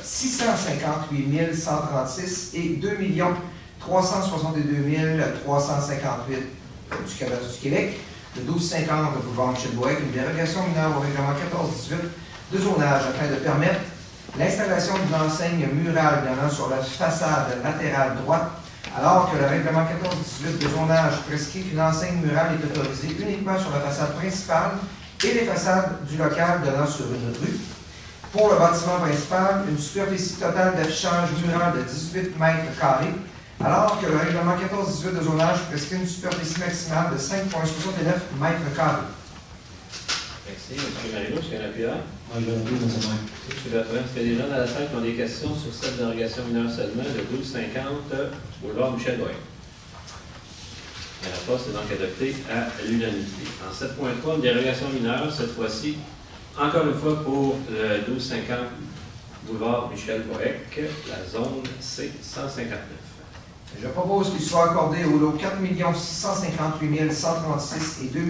658 136 et 2 362 358 du cadastre du Québec, le 1250 boulevard Michel Bourque, une dérogation mineure au règlement 1418 de zonage afin de permettre l'installation d'une enseigne murale donnant sur la façade latérale droite, alors que le règlement 1418 de zonage prescrit qu'une enseigne murale est autorisée uniquement sur la façade principale et les façades du local donnant sur une rue. Pour le bâtiment principal, une superficie totale d'affichage mural de 18 mètres carrés, alors que le règlement 1418 de zonage prescrit une superficie maximale de 5,69 mètres carrés. Merci, M. Marino. M. Lapierre. Je l'appuie, M. Maire. M. Bertrand, est-ce qu'il y a des gens dans la salle qui ont des questions sur cette dérogation mineure seulement, le 1250 boulevard Michel Boy? Le rapport est donc adopté à l'unanimité. En 7.3, une dérogation mineure, cette fois-ci, encore une fois pour le 1250 boulevard Michel Boyec, la zone C159. Je propose qu'il soit accordé au lot 4 658 136 et 2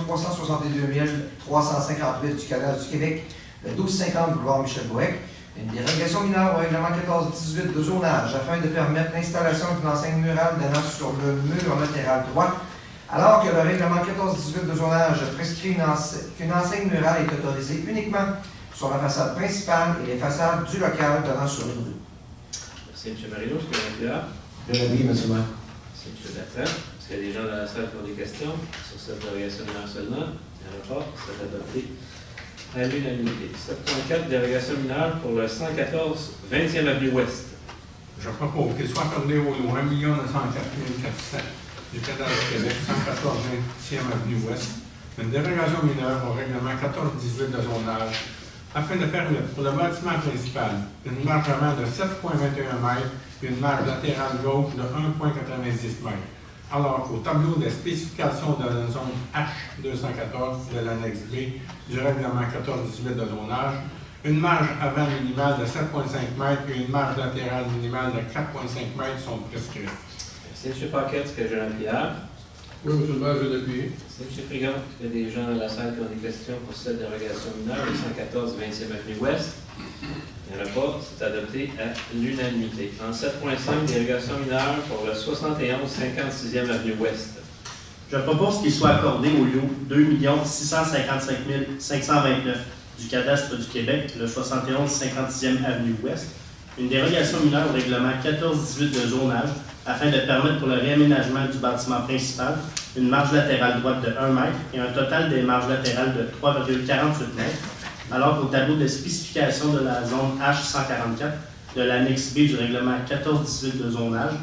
362 358 du cadastre du Québec, le 1250 boulevard Michel Bourque, une dérogation mineure au règlement 1418 de zonage afin de permettre l'installation d'une enseigne murale donnant sur le mur latéral droit, alors que le règlement 1418 de zonage prescrit qu'une enseigne murale est autorisée uniquement sur la façade principale et les façades du local donnant sur une rue. Merci, M. Marino. M. Lapierre. Je l'appuie, M. Maire. Merci, M. Bertrand. Est-ce qu'il y a des gens dans la salle qui ont des questions sur cette dérogation mineure seulement? Le rapport est adopté à l'unanimité. 7.4, dérogation mineure pour le 114 20e Avenue Ouest. Je propose qu'il soit accordé au lot 1 904 400 du cadastre du Québec, 114 20e Avenue Ouest, une dérogation mineure au règlement 1418 de zonage afin de permettre pour le bâtiment principal une marge avant de 7,21 mètres et une marge latérale gauche de 1,90 mètres, alors qu'au tableau des spécifications de la zone H214 de l'annexe B du règlement 1418 de zonage, une marge avant minimale de 7,5 mètres et une marge latérale minimale de 4,5 mètres sont prescrites. Merci, M. Paquette. Est-ce que j'ai un Pierre? Oui, M. le maire, je l'appuie. Merci, M. Frigon. Est-ce qu'il y a des gens dans la salle qui ont des questions pour cette dérogation mineure, le 114 20e Avenue Ouest? Il n'y en a pas. C'est adopté à l'unanimité. En 7.5, dérogation mineure pour le 71 56e Avenue Ouest. Je Je propose qu'il soit accordé au lot 2 655 529 du cadastre du Québec, le 71 56e Avenue Ouest, une dérogation mineure au règlement 14-18 de zonage afin de permettre pour le réaménagement du bâtiment principal une marge latérale droite de 1 mètre et un total des marges latérales de 3,48 mètres, alors qu'au tableau de spécification de la zone H144 de l'annexe B du règlement 14-18 de zonage,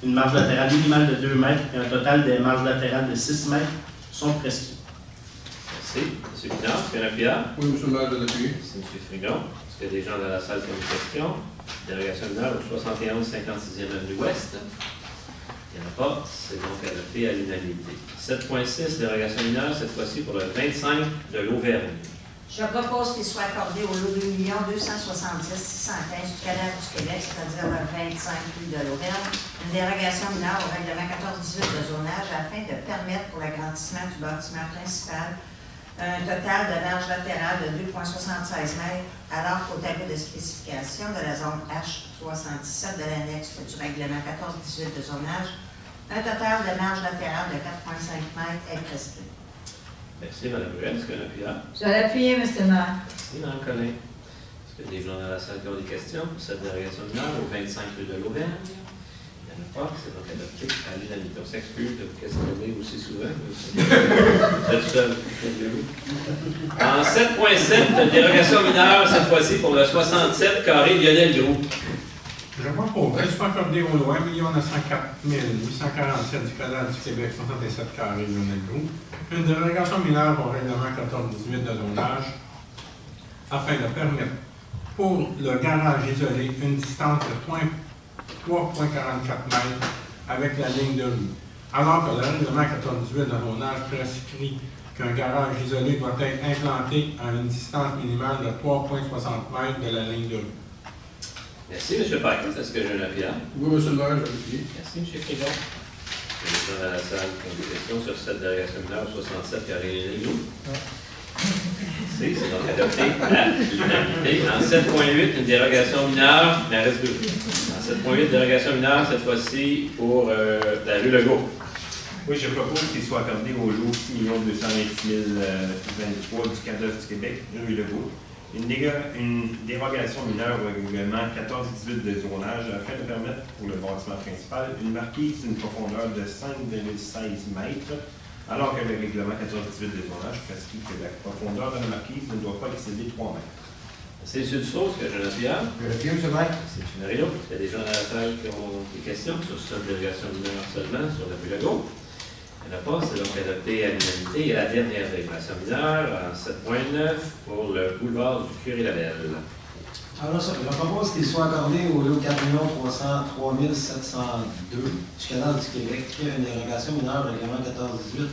une marge latérale minimale de 2 mètres et un total des marges latérales de 6 mètres sont prescrits. Merci. M. Pinard, est-ce qu'il y a un appuyant? Oui, M. le maire, je l'appuie. Merci, M. Frigon. Est-ce qu'il y a des gens dans la salle qui ont une question? Dérogation mineure au 71 56e Avenue Ouest. Il n'y en a pas. C'est donc adopté à l'unanimité. 7.6, dérogation mineure, cette fois-ci pour le 25 de l'Auvergne. Je propose qu'il soit accordé au lot 2 270 615 du cadastre du Québec, c'est-à-dire le 25 rue de l'Auvergne, une dérogation mineure au règlement 14-18 de zonage afin de permettre pour l'agrandissement du bâtiment principal un total de marge latérale de 2,76 mètres, alors qu'au tableau de spécification de la zone H77 de l'annexe du règlement 14-18 de zonage, un total de marge latérale de 4,5 mètres est prescrit. Merci, Mme Ruel. Est-ce qu'il y a un appuyant? Je vais l'appuyer, M. le maire. Merci, Mme Collin. Est-ce qu'il y a des gens dans la salle qui ont des questions pour cette dérogation mineure au 25 rue de l'Auvergne? Il n'y en a pas. C'est donc adopté à l'unanimité. On s'excuse de vous questionner aussi souvent. Vous êtes seul. En 7.7, dérogation mineure, cette fois-ci pour le 67 carré Lionel Gros. Je propose qu'il soit accordé au lot 1 904 847 du cadastre du Québec, 67 carré Lionel Gros, une dérogation mineure au règlement 14-18 de zonage afin de permettre pour le garage isolé une distance de 3,44 mètres avec la ligne de rue, alors que le règlement 14-18 de zonage prescrit qu'un garage isolé doit être implanté à une distance minimale de 3,60 mètres de la ligne de rue. Merci, M. Pacus. Est-ce que j'ai un appuyant? Oui, M. le maire, je l'appuie. Merci, M. Frigon. Est-ce que les gens dans la salle qui ont des questions sur cette dérogation mineure au 67 carré Lionel Gros? C'est donc adopté à l'unanimité. En 7.8, une dérogation mineure, mais il reste deux. En 7.8, dérogation mineure, cette fois-ci pour la rue Legault. Oui, je propose qu'il soit accordé au lot 6 226 023 du cadastre du Québec, rue Legault. Une dérogation mineure au règlement 14-18 de zonage afin de permettre pour le bâtiment principal une marquise d'une profondeur de 5,16 mètres, alors que le règlement 14-18 de zonage prescrit que la profondeur de la marquise ne doit pas excéder 3 mètres. C'est M. Dussault, est-ce que j'ai un appuyant? Je l'appuie, M. le maire. C'est M. Narillo. Est-ce qu'il y a des gens dans la salle qui ont des questions sur cette dérogation mineure seulement, sur la rue Legault? Il n'y en a pas, c'est donc adopté à l'unanimité. Et la dernière dérogation mineure, en 7.9, pour le boulevard du Curé-Labelle. Alors, je propose qu'il soit accordé au lot 4 303 702 du cadastre du Québec, une dérogation mineure au règlement 14-18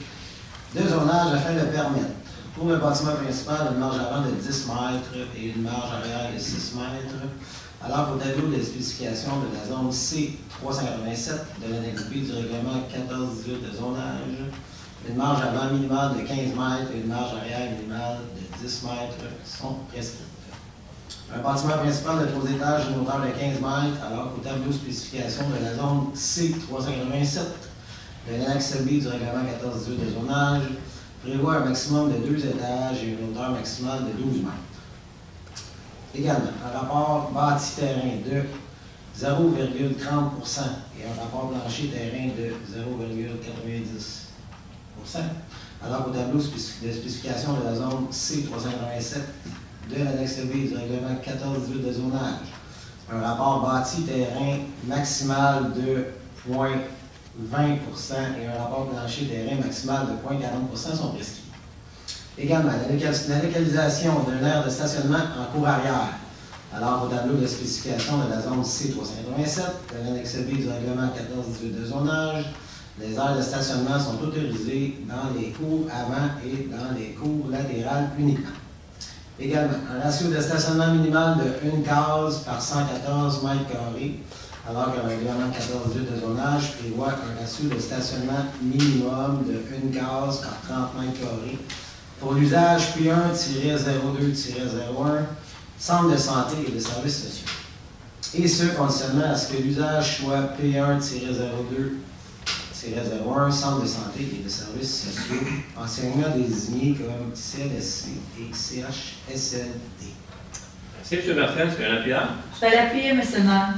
de zonage afin de permettre pour le bâtiment principal une marge avant de 10 mètres et une marge arrière de 6 mètres, alors qu'au tableau de spécification de la zone C387 de l'annexe B du règlement 14-18 de zonage, une marge avant minimale de 15 mètres et une marge arrière minimale de 10 mètres sont prescrites. Un bâtiment principal de 3 étages d'une hauteur de 15 mètres, alors qu'au tableau de spécification de la zone C387 de l'annexe B du règlement 14-18 de zonage prévoit un maximum de 2 étages et une hauteur maximale de 12 mètres. Également, un rapport bâti-terrain de 0,30 et un rapport plancher-terrain de 0,90 alors qu'au tableau de spécification de la zone C387 de l'annexe B du règlement 14-18 de zonage, un rapport bâti-terrain maximal de 0,20 et un rapport plancher-terrain maximal de 0,40 sont prescrits. Également, la localisation d'une aire de stationnement en cour arrière, alors qu'au tableau de spécification de la zone C387 de l'annexe B du règlement 14-18 de zonage, les aires de stationnement sont autorisées dans les cours avant et dans les cours latérales uniquement. Également, un ratio de stationnement minimal de 1 case par 114 mètres carrés, alors que le règlement 14-18 de zonage prévoit un ratio de stationnement minimum de 1 case par 30 mètres carrés pour l'usage P1-02-01, centre de santé et de services sociaux. Et ce, conditionnement à ce que l'usage soit P1-02-01, ces réservoirs, centres de santé et de services sociaux, anciennement désignés comme CLSC et CHSLD. Merci, M. Bertrand. Est-ce qu'il y a un appuyant? Je vais l'appuyer, M. le maire.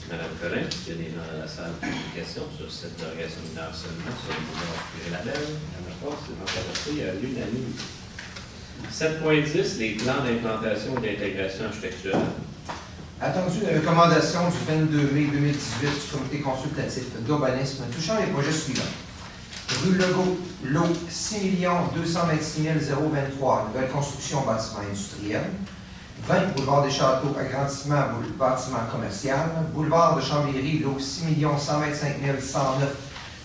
Madame Collin, est-ce qu'il y a des gens dans la salle qui ont des questions sur cette dérogation mineure seulement, sur le pouvoir aspirer la belle? Il n'y en a pas, c'est donc adopté à l'unanimité. 7.10, les plans d'implantation et d'intégration architecturale. Attendu la recommandation du 22 mai 2018 du comité consultatif d'urbanisme touchant les projets suivants. Rue Legault, lot 6 226 023, nouvelle construction bâtiment industriel. 20 boulevard des Châteaux, agrandissement bâtiment commercial. Boulevard de Chambéry, lot 6 125 109,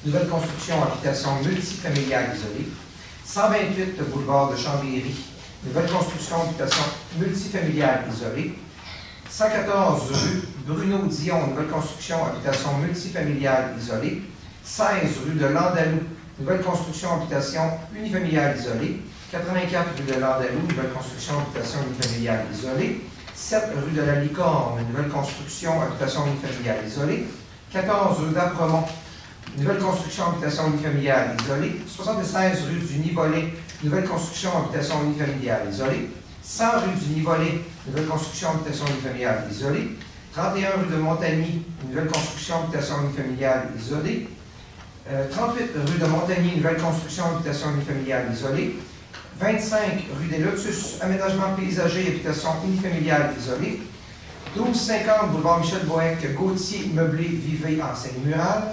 nouvelle construction habitation multifamiliale isolée. 128 boulevard de Chambéry, nouvelle construction habitation multifamiliale isolée. 114 rue Bruno Dion, nouvelle construction habitation multifamiliale isolée. 16 rue de Landalou, nouvelle construction habitation unifamiliale isolée. 84 rue de Landalou, nouvelle construction habitation unifamiliale isolée. 7 rue de la Licorne, nouvelle construction habitation unifamiliale isolée. 14 rue d'Apremont, nouvelle construction habitation unifamiliale isolée. 76 rue du Nivolet, nouvelle construction habitation unifamiliale isolée. 100 rue du Nivolet, nouvelle construction habitation unifamiliale isolée. 31 rue de Montagny, nouvelle construction habitation unifamiliale isolée. 38 rue de Montagny, nouvelle construction habitation unifamiliale isolée. 25 rue des Lotus, aménagement paysager et habitation unifamiliale isolée. 1250 boulevard Michel Bohec, Gauthier, meublé, Vivé, enseigne murale.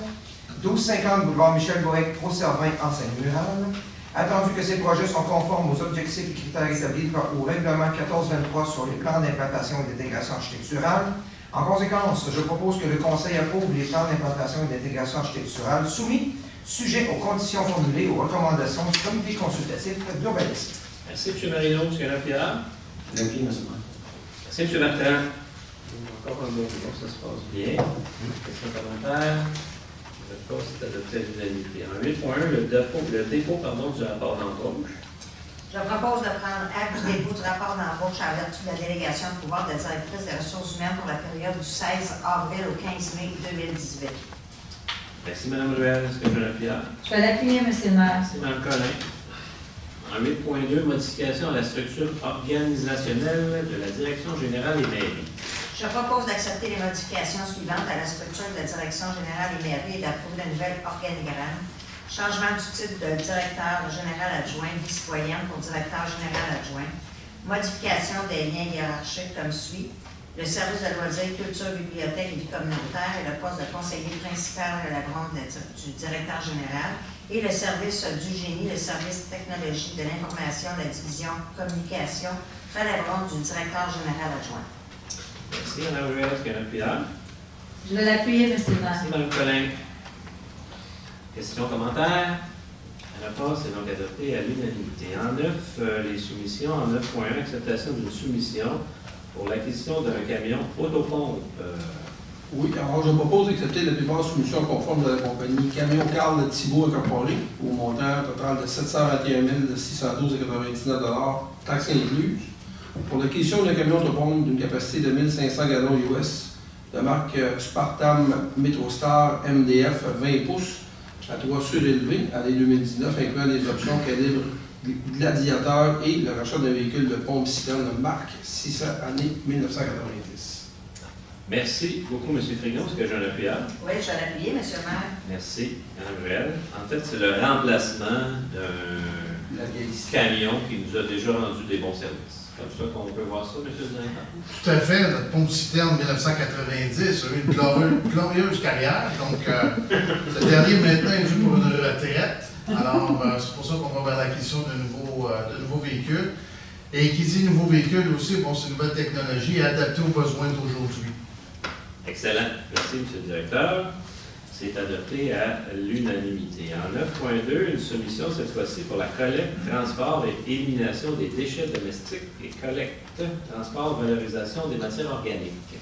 1250 boulevard Michel Bohec, Pro-Servin, enseigne murale. Attendu que ces projets sont conformes aux objectifs et critères établis au règlement 1423 sur les plans d'implantation et d'intégration architecturale. En conséquence, je propose que le Conseil approuve les plans d'implantation et d'intégration architecturale soumis, sujet aux conditions formulées aux recommandations du comité consultatif d'urbanisme. Merci, M. Marino. Est-ce qu'il y a un appuyant? L'appui, M. le maire. Merci, M. Bertrand. Encore un mot, ça se passe bien. Questions, commentaires? Le rapport c'est adopté à l'unanimité. En 8.1, le dépôt du rapport d'embauche. Je propose de prendre acte du dépôt du rapport d'embauche en vertu de la délégation de pouvoir de la directrice des ressources humaines pour la période du 16 avril au 15 mai 2018. Merci, Mme Ruel. Est-ce que je l'appuie? Je vais l'appuyer, M. le maire. Merci, Mme Collin. En 8.2, modification à la structure organisationnelle de la Direction générale et mairie. Je propose d'accepter les modifications suivantes à la structure de la Direction générale et mairie et d'approuver le nouvel organigramme. Changement du titre de directeur général adjoint vice-doyenne pour directeur général adjoint. Modification des liens hiérarchiques comme suit. Le service de loisirs, culture, bibliothèque et vie communautaire et le poste de conseiller principal à la ronde du directeur général. Et le service du génie, le service technologie de l'information, la division communication relèveront du directeur général adjoint. Merci, Mme Ruel. Est-ce qu'il y a un appuyant? Je vais l'appuyer, M. le maire. Merci, Mme Collin. Questions, commentaires? La passe est donc adoptée à l'unanimité. En 9, les soumissions. En 9.1, acceptation d'une soumission pour l'acquisition d'un camion autopompe. Oui, alors je propose d'accepter la plupart des soumissions conformes de la compagnie Camion Carl Thibault Incorporé au montant total de 721 612,99 taxes incluses pour l'acquisition d'un camion autopompe d'une capacité de 1500 gallons US de marque Spartam Metrostar MDF 20 pouces à toit surélevé à l'année 2019, incluant les options calibre Gladiateur et le rachat d'un véhicule de pompe citerne de marque 600 année 1990. Merci beaucoup, M. Frigon. Est-ce que j'ai un appuyant? Oui, je vais l'appuyer, M. le maire. Merci, Mme Ruel. En fait, c'est le remplacement d'un camion qui nous a déjà rendu des bons services. Comme ça qu'on peut voir ça, M. le directeur. Tout à fait. Notre pompe citerne 1990 a eu une glorieuse carrière. Donc, le dernier maintenant est dû pour une retraite. Alors, c'est pour ça qu'on va vers l'acquisition de nouveaux véhicules. Et qui dit nouveau véhicule aussi, bon, c'est une nouvelle technologie adaptée aux besoins d'aujourd'hui. Excellent. Merci, M. le directeur. C'est adopté à l'unanimité. En 9.2, une soumission cette fois-ci pour la collecte, transport et élimination des déchets domestiques et collecte, transport, valorisation des matières organiques.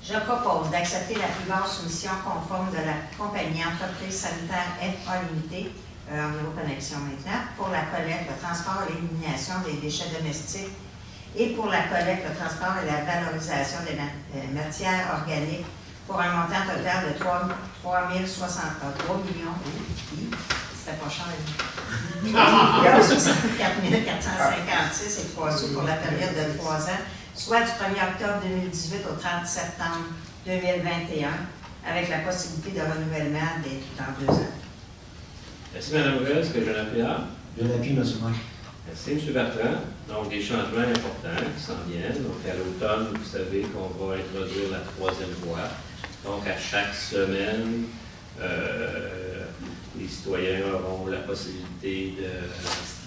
Je propose d'accepter la plus basse soumission conforme de la compagnie entreprise sanitaire FA Limitée, en nouveau connexion maintenant, pour la collecte, le transport et l'élimination des déchets domestiques et pour la collecte, le transport et la valorisation des matières organiques pour un montant total de 3 millions. C'était pas cher. 64 456 et 3 sous pour la période de 3 ans, soit du 1er octobre 2018 au 30 septembre 2021, avec la possibilité de renouvellement dans 2 ans. Merci, Mme Ruel. Est-ce que je l'appuie? Je l'appuie, M. le maire. Merci, M. Bertrand. Donc, des changements importants qui s'en viennent. Donc, à l'automne, vous savez qu'on va introduire la 3e voie. Donc, à chaque semaine, les citoyens auront la possibilité de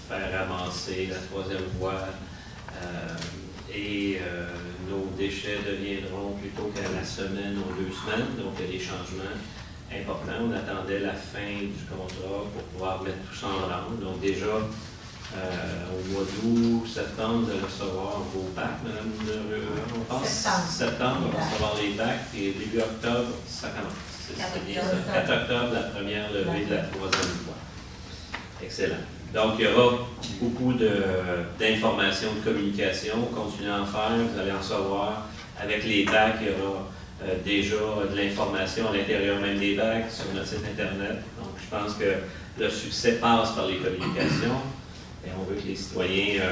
faire avancer la 3e voie et nos déchets deviendront plutôt qu'à la semaine ou 2 semaines. Donc, il y a des changements importants. On attendait la fin du contrat pour pouvoir mettre tout ça en ordre. Donc, déjà, au mois d'août, septembre, de recevoir vos bacs, Mme Ruel, on pense? Septembre, on va recevoir les bacs, et début octobre, ça commence. C'est bien ça. 4 octobre, la première levée de la 3e voie. Excellent. Donc, il y aura beaucoup d'informations, de communication. Continuez à en faire, vous allez en recevoir. Avec les bacs, il y aura déjà de l'information à l'intérieur même des bacs sur notre site Internet. Donc, je pense que le succès passe par les communications. Et on veut que les citoyens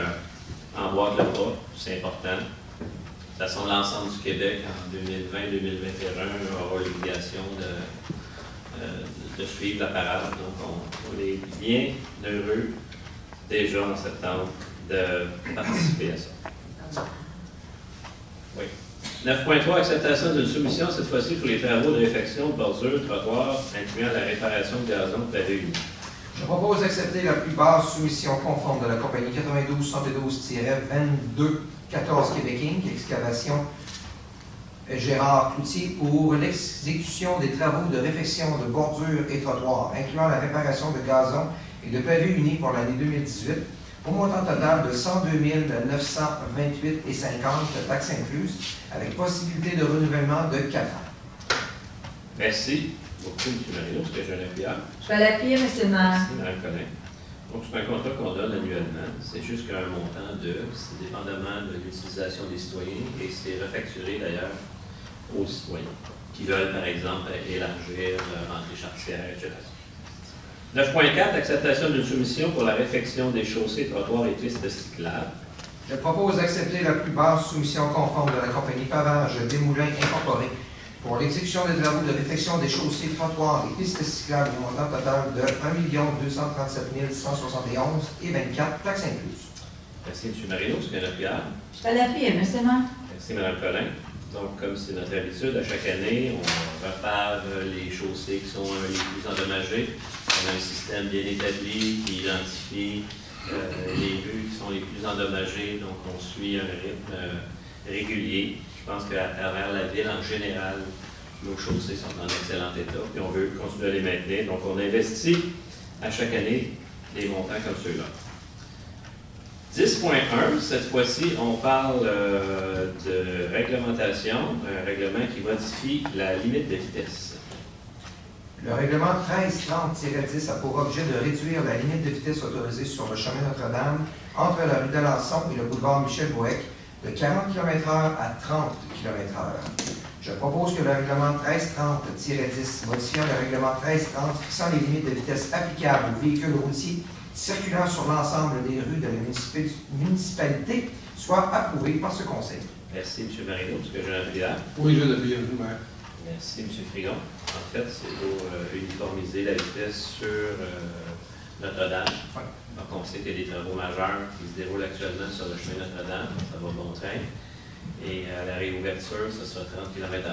emboîtent le pas, c'est important. De toute façon, l'ensemble du Québec, en 2020-2021, aura l'obligation de suivre la parade. Donc, on est bien heureux, déjà en septembre, de participer à ça. Oui. 9.3, acceptation d'une soumission, cette fois-ci pour les travaux de réfection de bordure, trottoir, incluant la réparation de gazon prévue unique. Je propose d'accepter la plus basse soumission conforme de la compagnie 92-72-22-14 Québec Inc., excavation Gérard Cloutier, pour l'exécution des travaux de réfection de bordure et trottoir, incluant la réparation de gazon et de pavés unis pour l'année 2018, au montant total de 102 928,50 taxes incluses, avec possibilité de renouvellement de 4 ans. Merci beaucoup, M. Marino. Est-ce que j'ai un appui? Je vais l'appuyer, M. le maire. Merci, Mme Collin. Donc, c'est un contrat qu'on donne annuellement. C'est juste qu'un montant c'est dépendamment de l'utilisation des citoyens et c'est refacturé d'ailleurs aux citoyens qui veulent, par exemple, élargir leur entrée charretière, etc. 9.4, acceptation d'une soumission pour la réfection des chaussées, trottoirs et pistes cyclables. Je propose d'accepter la plus basse soumission conforme de la compagnie Pavage Desmoulins Incorporée pour l'exécution des travaux de réfection des chaussées, trottoirs et pistes cyclables au montant total de 1 237 171,24 taxes incluses. Merci, M. Marino. Est-ce qu'il y a un appui? Je vais l'appuyer, M. le maire. Merci, Mme Collin. Donc, comme c'est notre habitude, à chaque année, on repart les chaussées qui sont les plus endommagées. On a un système bien établi qui identifie les rues qui sont les plus endommagées. Donc, on suit un rythme régulier. Je pense qu'à travers la ville en général, nos chaussées sont en excellent état. Puis on veut continuer à les maintenir. Donc, on investit à chaque année des montants comme ceux-là. 10.1, cette fois-ci, on parle de réglementation, un règlement qui modifie la limite de vitesse. Le règlement 1330-10 a pour objet de réduire la limite de vitesse autorisée sur le chemin Notre-Dame entre la rue d'Alençon et le boulevard Michel-Boeck de 40 km/h à 30 km/h. Je propose que le règlement 1330-10, modifiant le règlement 1330 fixant les limites de vitesse applicables aux véhicules routiers circulant sur l'ensemble des rues de la municipalité, soit approuvé par ce conseil. Merci, M. Marino. Est-ce que j'ai un appui? Oui, je l'appuie, M. le maire. Merci, M. Frigon. En fait, c'est pour uniformiser la vitesse sur Notre-Dame. Donc, on sait qu'il y a des travaux majeurs qui se déroulent actuellement sur le chemin Notre-Dame. Ça va bon train. Et à la réouverture, ce sera 30 km/h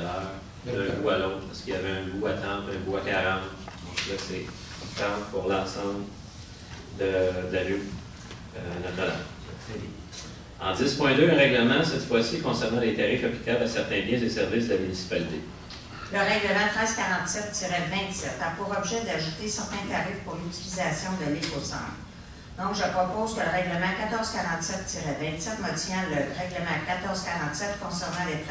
d'un bout à l'autre, parce qu'il y avait un bout à 30, un bout à 40. Donc là, c'est 30 pour l'ensemble de la rue Notre-Dame. En 10.2, un règlement, cette fois-ci, concernant les tarifs applicables à certains biens et services de la municipalité. Le règlement 1347-27 a pour objet d'ajouter certains tarifs pour l'utilisation de l'écocentre. Donc, je propose que le règlement 1447-27 modifiant le règlement 1447 concernant les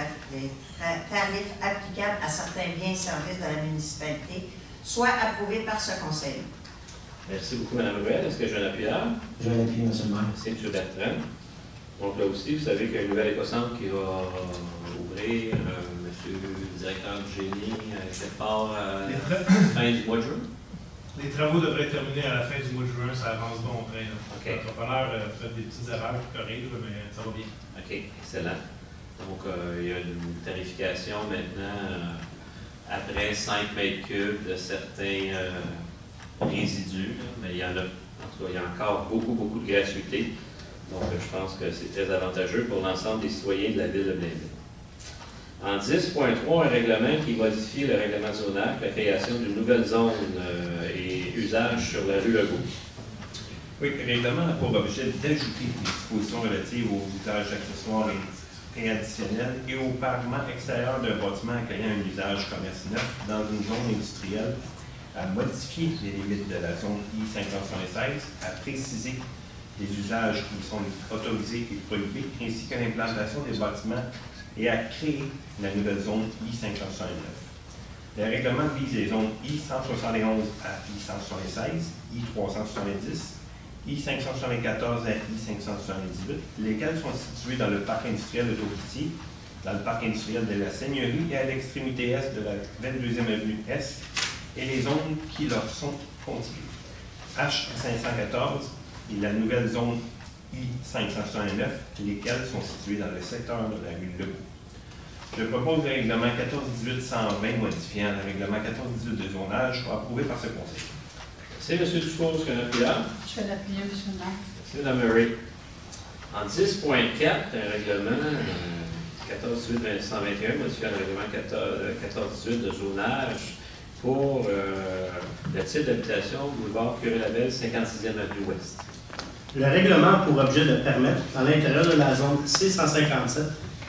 tarifs applicables à certains biens et services de la municipalité soit approuvé par ce conseil. Merci beaucoup, Mme Ruel. Est-ce que j'ai un appuyeur? Je l'appuie, M. le maire. Merci, M. Bertrand. Donc là aussi, vous savez qu'il y a un nouvel écocentre qui va ouvrir. M. directeur du génie, quelque part fin du mois de juin? Les travaux devraient être terminés à la fin du mois de juin, ça avance bon train. Okay. L'entrepreneur a fait des petites erreurs pour corriger, mais ça va bien. OK, excellent. Donc, il y a une tarification maintenant après 5 mètres cubes de certains résidus, là, mais il y en a, en tout cas, il y a encore beaucoup de gratuité. Donc, je pense que c'est très avantageux pour l'ensemble des citoyens de la ville de Blainville. En 10.3, un règlement qui modifie le règlement de zonage, la création d'une nouvelle zone et usage sur la rue Legault. Oui, le règlement a pour objet d'ajouter des dispositions relatives aux usages accessoires et additionnels et au parement extérieur d'un bâtiment accueillant un usage commerce neuf dans une zone industrielle, à modifier les limites de la zone I-576, à préciser les usages qui sont autorisés et prohibés, ainsi que l'implantation des bâtiments et à créer la nouvelle zone I-569. Le règlement vise les zones I-171 à I-176, I-370, I-574 à I-578, lesquelles sont situées dans le parc industriel de Taupitié, dans le parc industriel de la Seigneurie et à l'extrémité est de la 22e avenue Est, et les zones qui leur sont contiguës. H514 et la nouvelle zone I-569, lesquelles sont situées dans le secteur de la rue Legault. Je propose le règlement 14-18-120 modifiant le règlement 14-18 de zonage soit approuvé par ce conseil. Merci, M. Dufour, est-ce qu'on appuie là? Je vais l'appuyer, M. le maire. Merci, Mme Murray. En 10.4, un règlement 14-18-121 modifiant le règlement 14-18 de zonage pour le type d'habitation boulevard Curé-Labelle, 56e avenue Ouest. Le règlement a pour objet de permettre, dans l'intérieur de la zone C157,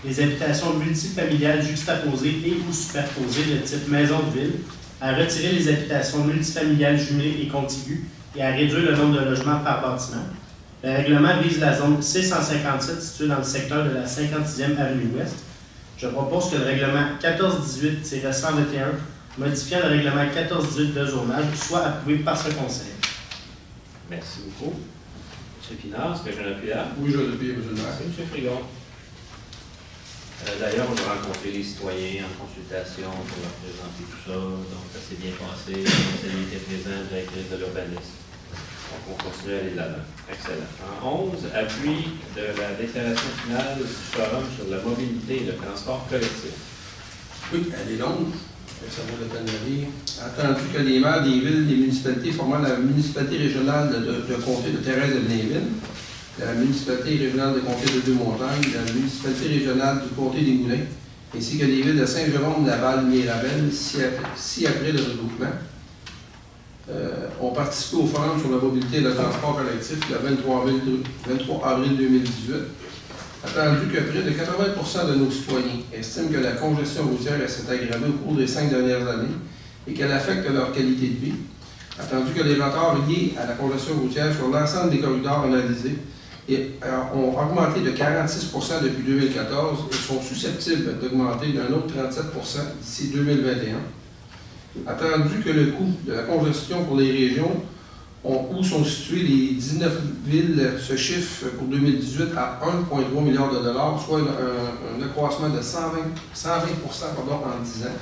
les habitations multifamiliales juxtaposées et ou superposées de type maison de ville, à retirer les habitations multifamiliales jumelées et contiguës et à réduire le nombre de logements par bâtiment. Le règlement vise la zone C157 située dans le secteur de la 56e avenue Ouest. Je propose que le règlement 1418-121, modifiant le règlement 1418 de zonage, soit approuvé par ce conseil. Merci beaucoup. M. Pinard, est-ce que j'ai un appui là? Oui, je l'appuie, M. le maire. Merci, M. Frigon. D'ailleurs, on a rencontré les citoyens en consultation pour leur présenter tout ça, donc ça s'est bien passé. Le conseiller était présent, le directeur de l'urbanisme. Donc, on continue à aller de l'avant. Excellent. En 11, appui de la déclaration finale du Forum sur la mobilité et le transport collectif. Oui, elle est longue. Ça vaut la peine de lire. Attendu que les maires des villes, des municipalités formant la municipalité régionale de comté de Thérèse de Blainville, la municipalité régionale de comté de Deux-Montagnes, la municipalité régionale du comté des Moulins, ainsi que les villes de Saint-Jérôme, Laval, Mirabel, ci-après le regroupement, ont participé au Forum sur la mobilité et le transport collectif le 23 avril 2018. Attendu que près de 80% de nos citoyens estiment que la congestion routière s'est aggravée au cours des 5 dernières années et qu'elle affecte leur qualité de vie. Attendu que les retards liés à la congestion routière sur l'ensemble des corridors analysés ont augmenté de 46% depuis 2014 et sont susceptibles d'augmenter d'un autre 37% d'ici 2021. Attendu que le coût de la congestion pour les régions où sont situées les 19 villes se chiffre pour 2018 à 1,3 milliard de dollars, soit un accroissement de 120% en 10 ans.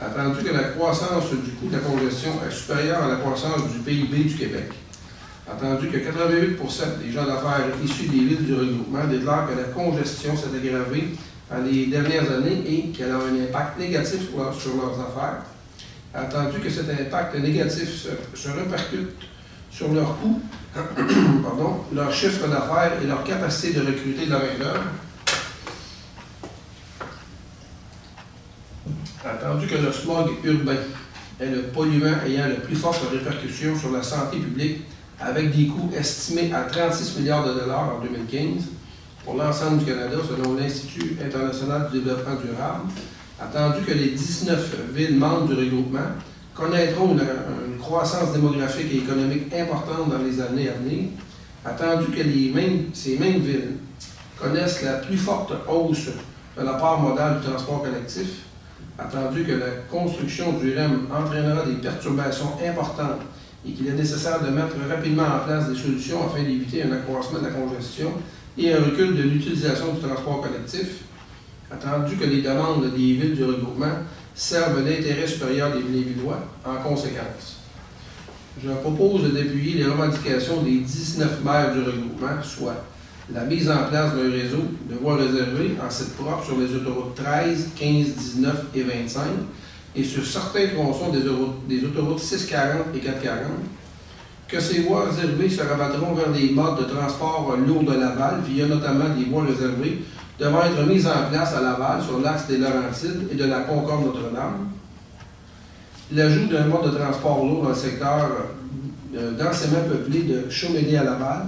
Attendu que la croissance du coût de la congestion est supérieure à la croissance du PIB du Québec. Attendu que 88% des gens d'affaires issus des villes du regroupement déclarent que la congestion s'est aggravée dans les dernières années et qu'elle a un impact négatif sur leurs affaires. Attendu que cet impact négatif se répercute sur leurs coûts, leur chiffre d'affaires et leur capacité de recruter de la main-d'œuvre. Attendu que le smog urbain est le polluant ayant le plus forte répercussion sur la santé publique, avec des coûts estimés à 36 milliards de dollars en 2015 pour l'ensemble du Canada, selon l'Institut international du développement durable. Attendu que les 19 villes membres du regroupement connaîtront une croissance démographique et économique importante dans les années à venir, attendu que ces mêmes villes connaissent la plus forte hausse de la part modale du transport collectif, attendu que la construction du REM entraînera des perturbations importantes et qu'il est nécessaire de mettre rapidement en place des solutions afin d'éviter un accroissement de la congestion et un recul de l'utilisation du transport collectif, attendu que les demandes des villes du regroupement servent l'intérêt supérieur des Villévillois en conséquence. Je propose d'appuyer les revendications des 19 maires du regroupement, soit la mise en place d'un réseau de voies réservées en site propre sur les autoroutes 13, 15, 19 et 25 et sur certains tronçons des autoroutes 640 et 440, que ces voies réservées se rabattront vers les modes de transport lourd de Laval, via notamment des voies réservées devant être mises en place à Laval sur l'axe des Laurentides et de la Concorde Notre-Dame. L'ajout d'un mode de transport lourd dans le secteur densément peuplé de Chaumédé à Laval,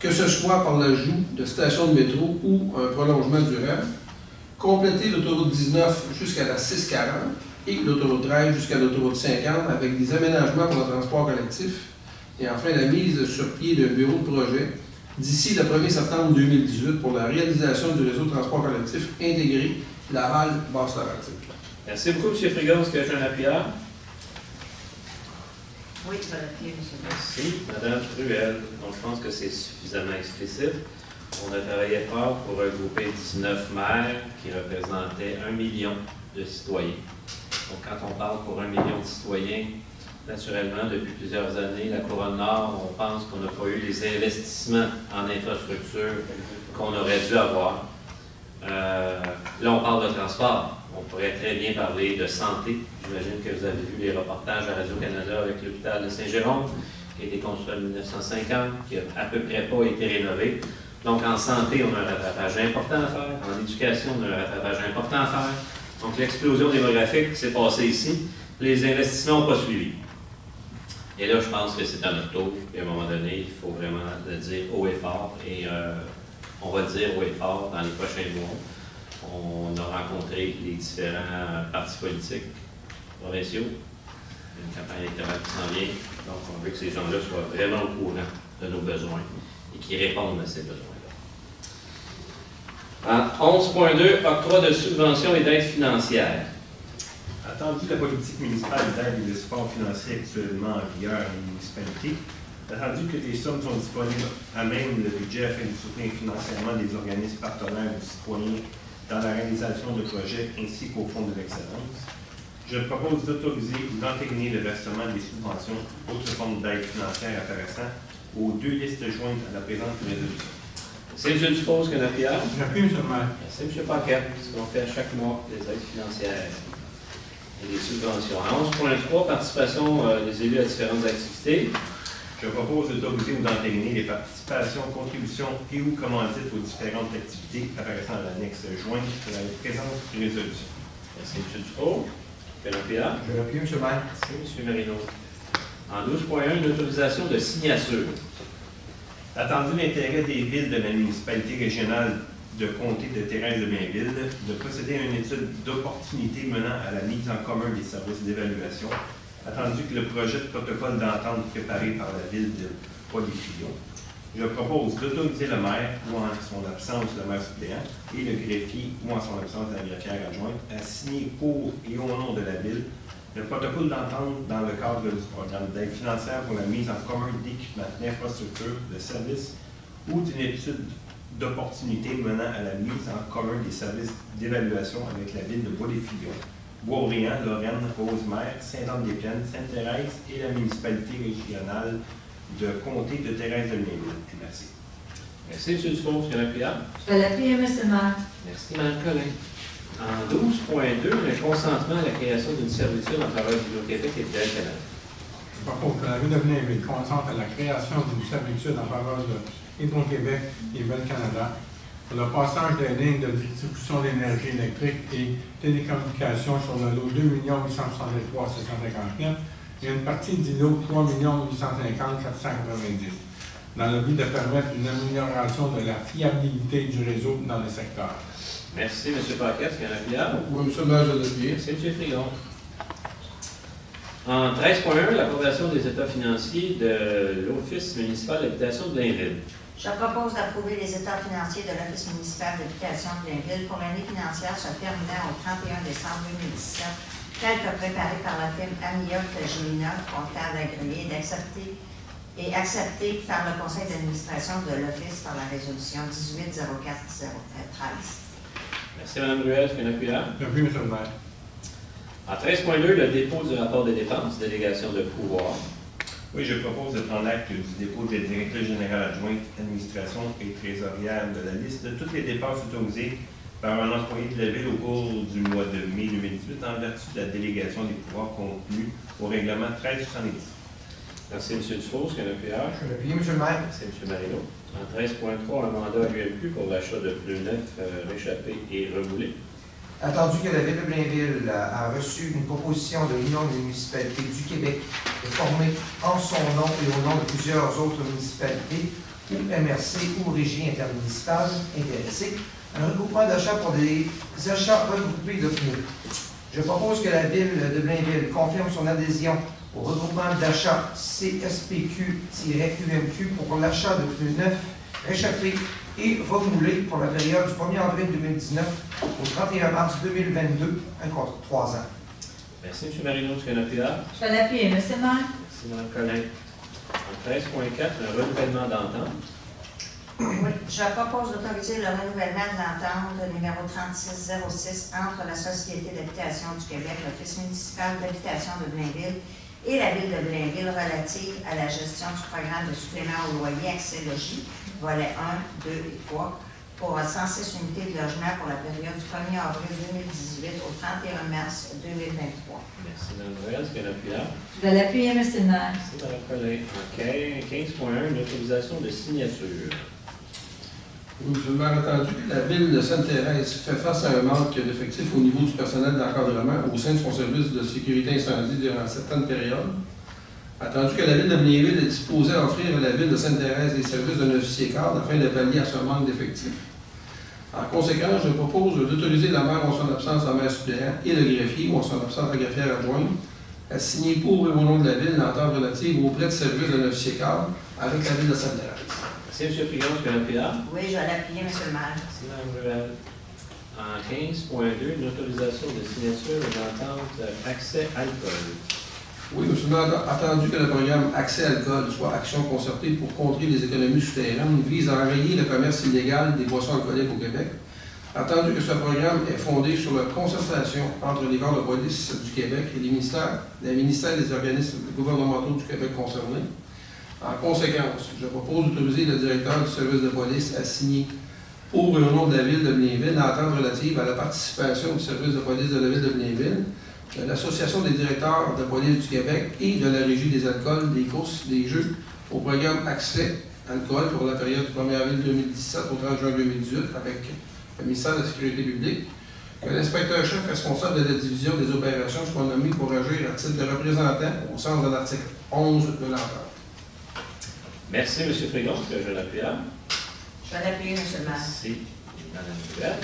que ce soit par l'ajout de stations de métro ou un prolongement du REM, compléter l'autoroute 19 jusqu'à la 640 et l'autoroute 13 jusqu'à l'autoroute 50 avec des aménagements pour le transport collectif, et enfin la mise sur pied d'un bureau de projet d'ici le 1er septembre 2018 pour la réalisation du réseau de transport collectif intégré Laval-Basse-Laurentide. Merci beaucoup, M. Frigon. Est-ce que j'ai un appuyeur? Oui, je vais l'appuyer, M. Merci. Mme Truel. Donc, je pense que c'est suffisamment explicite. On a travaillé fort pour regrouper 19 maires qui représentaient 1 million de citoyens. Donc, quand on parle pour 1 million de citoyens, naturellement, depuis plusieurs années, la Couronne Nord, on pense qu'on n'a pas eu les investissements en infrastructure qu'on aurait dû avoir. Là, on parle de transport. On pourrait très bien parler de santé. J'imagine que vous avez vu les reportages à Radio-Canada avec l'hôpital de Saint-Jérôme, qui a été construit en 1950, qui n'a à peu près pas été rénové. Donc, en santé, on a un rattrapage important à faire. En éducation, on a un rattrapage important à faire. Donc, l'explosion démographique qui s'est passée ici, les investissements n'ont pas suivi. Et là, je pense que c'est à notre tour. Et à un moment donné, il faut vraiment le dire haut et fort. Et on va le dire haut et fort dans les prochains mois. On a rencontré les différents partis politiques provinciaux. Une campagne électorale qui s'en vient. Donc, on veut que ces gens-là soient vraiment au courant de nos besoins et qu'ils répondent à ces besoins-là. En 11.2, octroi de subventions et d'aides financières. Attendu la politique municipale d'aide et de support financier actuellement en vigueur à les municipalités, attendu que des sommes sont disponibles à même le budget afin de soutenir financièrement des organismes partenaires ou citoyens dans la réalisation de projets ainsi qu'au Fonds de l'excellence, je propose d'autoriser ou d'entériner le versement des subventions, autres formes d'aide financière intéressant, aux 2 listes jointes à la présente résolution. C'est M. Dufault, qui a un appuyeur. J'appuie, M. le maire. Merci, M. Paquette. Ce qu'on fait chaque mois, des aides financières et des subventions. À 11.3, participation des élus à différentes activités. Je propose d'autoriser ou d'entériner les participations, contributions et ou commandites aux différentes activités apparaissant à l'annexe jointe de la présente résolution. Merci, M. Dufault. Quel appuyeur? Je l'appuie, M. le maire. Merci, M. Marino. En 12.1, une autorisation de signature. Attendu l'intérêt des villes de la municipalité régionale de comté de Thérèse de Blainville de procéder à une étude d'opportunité menant à la mise en commun des services d'évaluation, attendu que le projet de protocole d'entente préparé par la ville de Polyfillon, je propose d'autoriser le maire ou en son absence le maire suppléant et le greffier ou en son absence la greffière adjointe à signer pour et au nom de la ville le protocole d'entente dans le cadre du programme d'aide financière pour la mise en commun d'équipements, d'infrastructures, de services ou d'une étude d'opportunité menant à la mise en commun des services d'évaluation avec la ville de Bois-des-Filions, Bois-Brillant, Lorraine, Rosemère, Sainte-Anne-des-Plaines, Sainte-Thérèse et la municipalité régionale de comté de Thérèse-de-Blainville. Merci. Merci, M. Dufault. Est-ce qu'il y a un appuyeur? Je vais l'appuyer, M. le maire. Merci, Mme Collin. En 12.2, le consentement à la création d'une servitude en faveur d'Hydro-Québec et de Bell-Canada. Je propose que la ville de Blainville consente à la création d'une servitude en faveur de Hydro-Québec et Bell-Canada pour le passage des lignes de distribution d'énergie électrique et télécommunications sur le lot 2 863 759 et une partie du lot 3 850 490 dans le but de permettre une amélioration de la fiabilité du réseau dans le secteur. Merci, M. Paquette. Est-ce qu'il y a un appuyeur? Oui, M. le maire, je l'appuie. Merci, M. Frigon. En 13.1, l'approbation des états financiers de l'Office municipal d'habitation de Blainville. Je propose d'approuver les états financiers de l'Office municipal d'habitation de Blainville pour l'année financière se terminant au 31 décembre 2017, tel que préparé par la firme Amiot Gemina, comptable agréé, et accepté par le conseil d'administration de l'Office par la résolution 1804-013. Merci, Mme Ruel. Est-ce qu'il y a un appuyeur? L'appui, M. le maire. En 13.2, le dépôt du rapport des dépenses, délégation de pouvoir. Oui, je propose de prendre acte du dépôt de la directrice générale adjointe, administration et trésorière de la liste de toutes les dépenses autorisées par un employé de la Ville au cours du mois de mai 2018 en vertu de la délégation des pouvoirs contenus au règlement 1370. Merci, M. Dufault. Est-ce qu'il y a un appuyeur? Je vais appuyer, M. le maire. Merci, M. Marino. En 13.3, un mandat à l'UMQ pour l'achat de pneus neufs réchappés et remoulés. Attendu que la Ville de Blainville a reçu une proposition de l'Union des municipalités du Québec de former en son nom et au nom de plusieurs autres municipalités ou MRC ou régies intermunicipales intéressées, un regroupement d'achats pour des achats regroupés de pneus. Je propose que la Ville de Blainville confirme son adhésion au regroupement d'achat CSPQ-UMQ pour l'achat de pneus neufs, réchappés et remoulés pour la période du 1er avril 2019 au 31 mars 2022, un contrat de 3 ans. Merci, M. Marino. Est-ce qu'il y a un appuyeur? Je vais l'appuyer, M. le maire. Merci, Mme Collin. En 13.4, un renouvellement d'entente. Oui, je propose d'autoriser le renouvellement de l'entente numéro 3606 entre la Société d'habitation du Québec, l'Office municipal d'habitation de Blainville et la Ville de Blainville relative à la gestion du programme de supplément au loyer Accès Logis, volets 1, 2 et 3, pour 106 unités de logement pour la période du 1er avril 2018 au 31 mars 2023. Merci, Mme Ruel. Est-ce qu'il y a un appuyeur? Je vais l'appuyer, M. le maire. Merci, Mme Collin. En 15.1, une autorisation de signature. Oui, M. le maire, attendu que la Ville de Sainte-Thérèse fait face à un manque d'effectifs au niveau du personnel d'encadrement au sein de son service de sécurité incendie durant certaines périodes, attendu que la Ville de Blainville est disposée à offrir à la Ville de Sainte-Thérèse des services d'un officier cadre afin de pallier à ce manque d'effectifs. En conséquence, je propose d'autoriser la maire en son absence en maire suppléant et le greffier ou en son absence la greffière adjointe à signer pour et au nom de la Ville l'entente relative au prêt de service d'un officier cadre avec la Ville de Sainte-Thérèse. Merci, M. Frigon. Est-ce qu'il y a un appuyeur? Oui, je vais l'appuyer, M. le maire. Merci, Mme Ruel. En 15.2, une autorisation de signature de l'entente accès alcool. Oui, M. le maire, attendu que le programme Accès Alcool soit action concertée pour contrer les économies souterraines, vise à enrayer le commerce illégal des boissons alcooliques au Québec, attendu que ce programme est fondé sur la concertation entre les corps de police du Québec et les ministères des organismes gouvernementaux du Québec concernés. En conséquence, je propose d'autoriser le directeur du service de police à signer pour et au nom de la Ville de Blainville l'entente relative à la participation du service de police de la Ville de Blainville, de l'Association des directeurs de police du Québec et de la Régie des alcools, des courses, des jeux au programme Accès Alcool pour la période du 1er avril 2017 au 30 juin 2018 avec le ministère de la Sécurité publique, que l'inspecteur-chef responsable de la division des opérations soit nommé pour agir à titre de représentant au sens de l'article 11 de l'entente. Merci, M. Frigon. Est-ce que j'ai l'appuyeur? Je vais l'appuyer, M. le maire. Merci, Mme Ruel.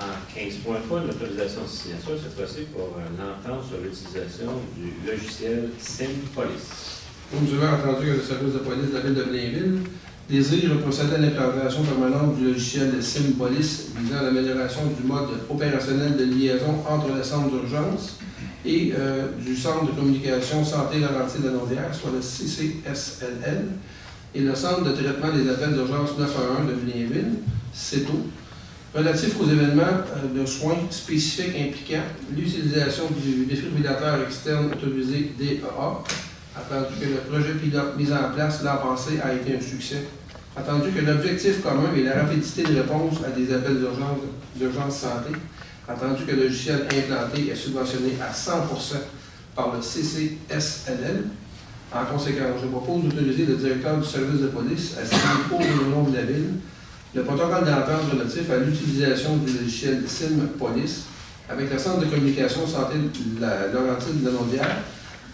En 15.3, une autorisation de signature, cette fois-ci pour l'entente sur l'utilisation du logiciel SimPolice. Comme vous avez entendu que le service de police de la Ville de Blainville désire procéder à l'implantation permanente du logiciel SimPolice visant à l'amélioration du mode opérationnel de liaison entre le centre d'urgence et du centre de communication santé Laurentides de Naudière, soit le CCSLL, et le centre de traitement des appels d'urgence 911 de Blainville, CETO, relatif aux événements de soins spécifiques impliquant l'utilisation du défibrillateur externe autorisé DEA, attendu que le projet pilote mis en place l'an passé a été un succès, attendu que l'objectif commun est la rapidité de réponse à des appels d'urgence santé, attendu que le logiciel implanté est subventionné à 100% par le CCSLL. En conséquence, je propose d'autoriser le directeur du service de police à signer pour le nom de la Ville le protocole d'entente relatif à l'utilisation du logiciel SimPolice avec le Centre de communication santé de la Laurentide de Naudière,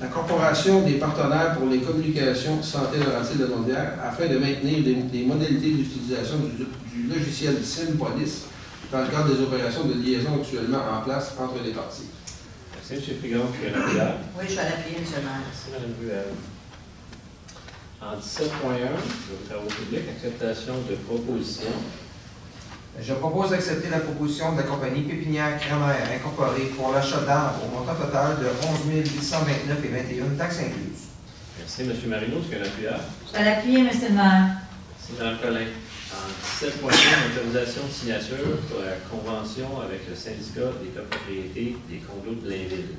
la Corporation des partenaires pour les communications santé Laurentide de Naudière, afin de maintenir des modalités d'utilisation du logiciel SimPolice dans le cadre des opérations de liaison actuellement en place entre les parties. Merci, M. Frigon. Est-ce qu'il y a un appuyeur? Oui, je vais l'appuyer, M. le maire. Merci, Mme Ruel. En 17.1, le travaux publics, acceptation de proposition. Je propose d'accepter la proposition de la compagnie Pépinière Crémaire Incorporée pour l'achat d'arbres au montant total de 11 829,21 taxes incluses. Merci, M. Marino. Est-ce qu'il y a un appuyeur? Je vais l'appuyer, M. le maire. Merci, Mme Collin. En 17.1, autorisation de signature pour la convention avec le syndicat des copropriétés des condos de Blainville.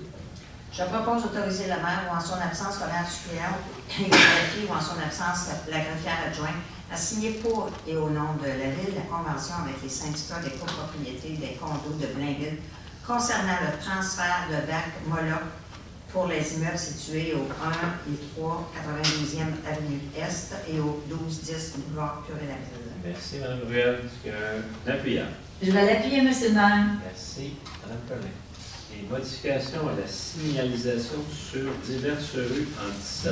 Je propose d'autoriser le maire ou en son absence le maire suppléant et le greffier ou en son absence la greffière adjointe à signer pour et au nom de la Ville la convention avec les syndicats des copropriétés des condos de Blainville concernant le transfert de bac Moloch pour les immeubles situés au 1 et 3 92e Avenue Est et au 12-10 Boulevard Curie-la-Ville. Merci, Mme Ruel. Est-ce qu'il y a un appuyant? Je vais l'appuyer, M. le maire. Merci, Mme Pelin. Et modifications à la signalisation sur diverses rues en 17.3.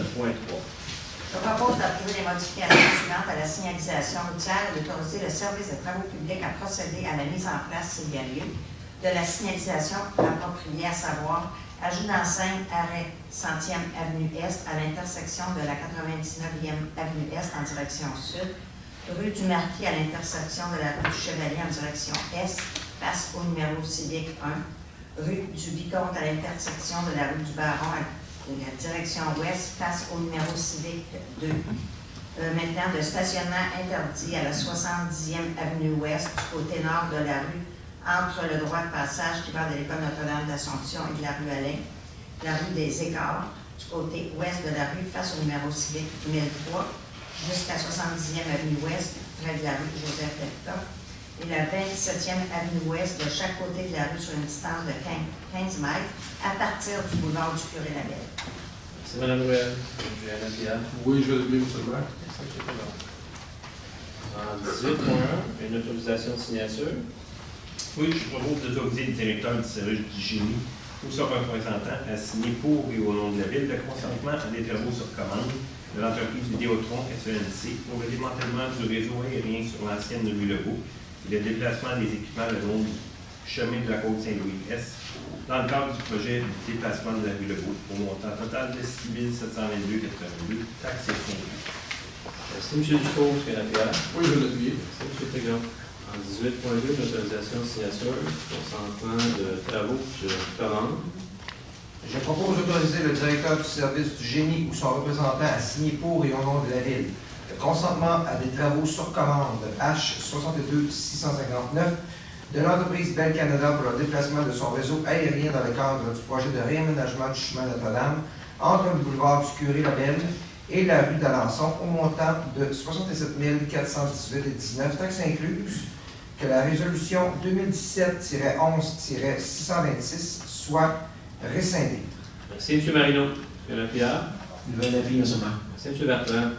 Je propose d'approuver les modifications suivantes à la signalisation routière et d'autoriser le service de travaux publics à procéder à la mise en place, s'il y a lieu, de la signalisation appropriée, à savoir ajout d'enseigne arrêt 100e Avenue Est à l'intersection de la 99e Avenue Est en direction sud, rue du Marquis à l'intersection de la rue du Chevalier en direction Est, face au numéro civique 1, rue du Vicomte à l'intersection de la rue du Baron à la direction Ouest, face au numéro civique 2. Maintenant, de stationnement interdit à la 70e Avenue Ouest du côté nord de la rue entre le droit de passage qui va de l'école Notre-Dame d'Assomption et de la rue Alain, la rue des Écarts, du côté ouest de la rue face au numéro civique 1003, jusqu'à 70e Avenue Ouest, près de la rue Joseph-Delta, et la 27e Avenue Ouest de chaque côté de la rue sur une distance de 15 mètres à partir du boulevard du Curé-Labelle. Merci, Mme Ruel. Oui, je vais lever, M. le maire. En 18.1, une autorisation de signature. Oui, je propose d'autoriser le directeur du service du génie ou son représentant à signer pour et au nom de la Ville le consentement à des travaux sur commande de l'entreprise Vidéotron SENC pour le démantèlement du réseau aérien sur l'ancienne rue Legault et le déplacement des équipements le long du chemin de la côte Saint-Louis-Est dans le cadre du projet de déplacement de la rue Legault au montant total de 6 722,82 taxes et foncières. Merci, M. Dufault. Est-ce qu'il y a la pierre? Oui, je vais l'appuyer. Merci, M. Pégon. En 18.2, l'autorisation de signature, consentement de travaux sur commande. Je propose d'autoriser le directeur du service du génie ou son représentant à signer pour et au nom de la Ville le consentement à des travaux sur commande H62-659 de l'entreprise Bell Canada pour le déplacement de son réseau aérien dans le cadre du projet de réaménagement du chemin Notre-Dame entre le boulevard du Curé-Labelle et la rue d'Alençon au montant de 67 418,19 taxes incluses, que la résolution 2017-11-626 soit rescindée. Merci, M. Marino. M. Lapierre. Je vais l'appuyer, M. le maire. Merci, M. Bertrand.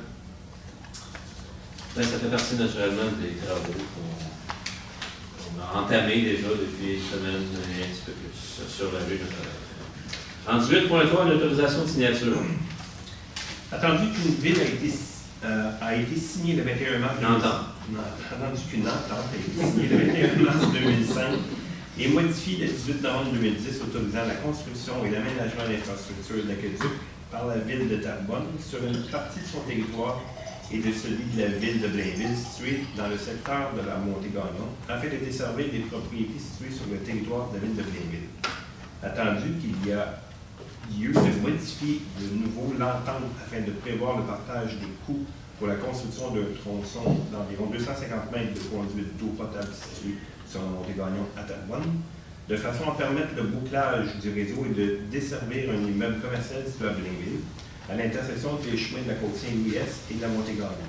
Ben, ça fait partie naturellement des travaux qu'on a entamés déjà depuis une semaine et un petit peu plus sur la rue Notre-Dame. En 18.3, une autorisation de signature. Attendu qu'une ville a été signée le 21 mars 2005. Attendu qu'une entente a été signée le 21 mars 2005 et modifiée le 18 novembre 2010 autorisant la construction et l'aménagement d'infrastructures d'aqueduc par la ville de Terrebonne sur une partie de son territoire et de celui de la ville de Blainville situé dans le secteur de la Montée-Gagnon afin de desservir des propriétés situées sur le territoire de la ville de Blainville. Attendu qu'il y a lieu de modifier de nouveau l'entente afin de prévoir le partage des coûts pour la construction d'un tronçon d'environ 250 mètres de conduite d'eau potable situé sur la Montée-Gagnon à Terrebonne, de façon à permettre le bouclage du réseau et de desservir un immeuble commercial situé à Blainville, à l'intersection des chemins de la côte Saint-Louis-Est et de la Montée-Gagnon.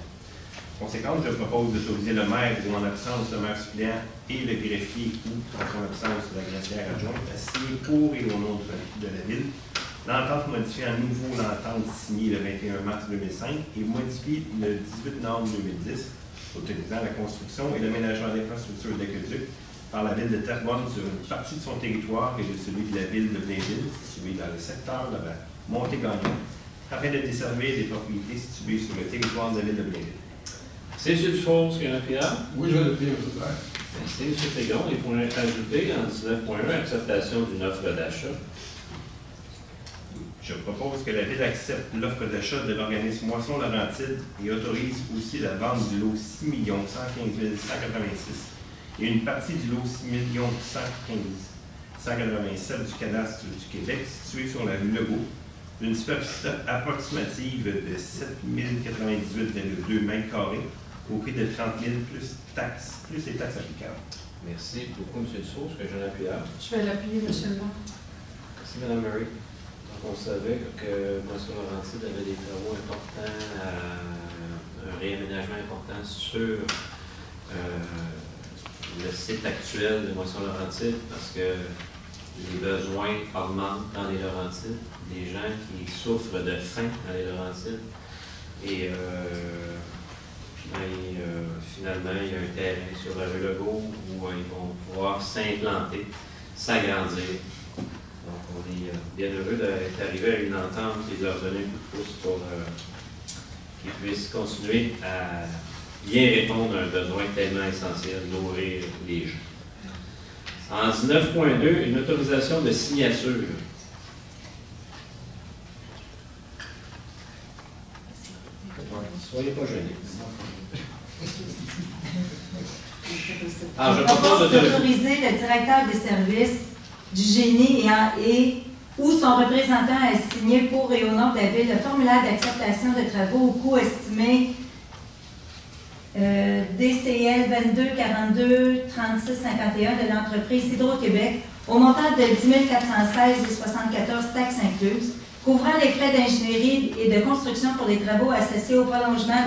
Conséquence, je propose d'autoriser le maire ou en absence le maire suppléant et le greffier ou en son absence la greffière adjointe à signer pour et au nom de la ville l'entente modifiée à nouveau l'entente signée le 21 mars 2005 et modifiée le 18 novembre 2010, autorisant la construction et l'aménagement d'infrastructures d'aqueduc par la ville de Terrebonne sur une partie de son territoire et de celui de la ville de Blainville, situé dans le secteur de la Montée-Gagnon, afin de desservir des propriétés situées sur le territoire de la ville de Blainville. C'est M. Dufault, est-ce qu'il y a un appuyant? Oui, je vais l'appuyer, M. le maire. Merci, M. Pégon. Les points ajoutés en 19.1, acceptation d'une offre d'achat. Je propose que la Ville accepte l'offre d'achat de l'organisme Moisson-Laurentide et autorise aussi la vente du lot 6 115 186 et une partie du lot 6 115 187 du cadastre du Québec situé sur la rue Legault d'une superficie approximative de 7 098,2 mètres carrés au prix de 30 000 plus les taxes applicables. Merci beaucoup, M. Dussault. Est-ce que j'ai un appuyeur? Je vais l'appuyer, M. le maire. Merci, Mme Murray. Donc, on savait que Boisson Laurentide avait des travaux importants, un réaménagement important sur le site actuel de Boisson Laurentide parce que les besoins augmentent dans les Laurentides, des gens qui souffrent de faim dans les Laurentides. Et finalement, il y a un terrain sur la rue Legault où ils vont pouvoir s'implanter, s'agrandir. Donc, on est bien heureux d'être arrivé à une entente et de leur donner un coup de pouce pour qu'ils puissent continuer à bien répondre à un besoin tellement essentiel, nourrir les gens. En 19.2, une autorisation de signature. Soyez pas gênés. Je propose d'autoriser le directeur des services du génie ou son représentant à signer pour et au nom de la Ville le formulaire d'acceptation de travaux au coût estimé DCL 2242 3651 de l'entreprise Hydro-Québec au montant de 10 416,74 taxes incluses, couvrant les frais d'ingénierie et de construction pour les travaux associés au prolongement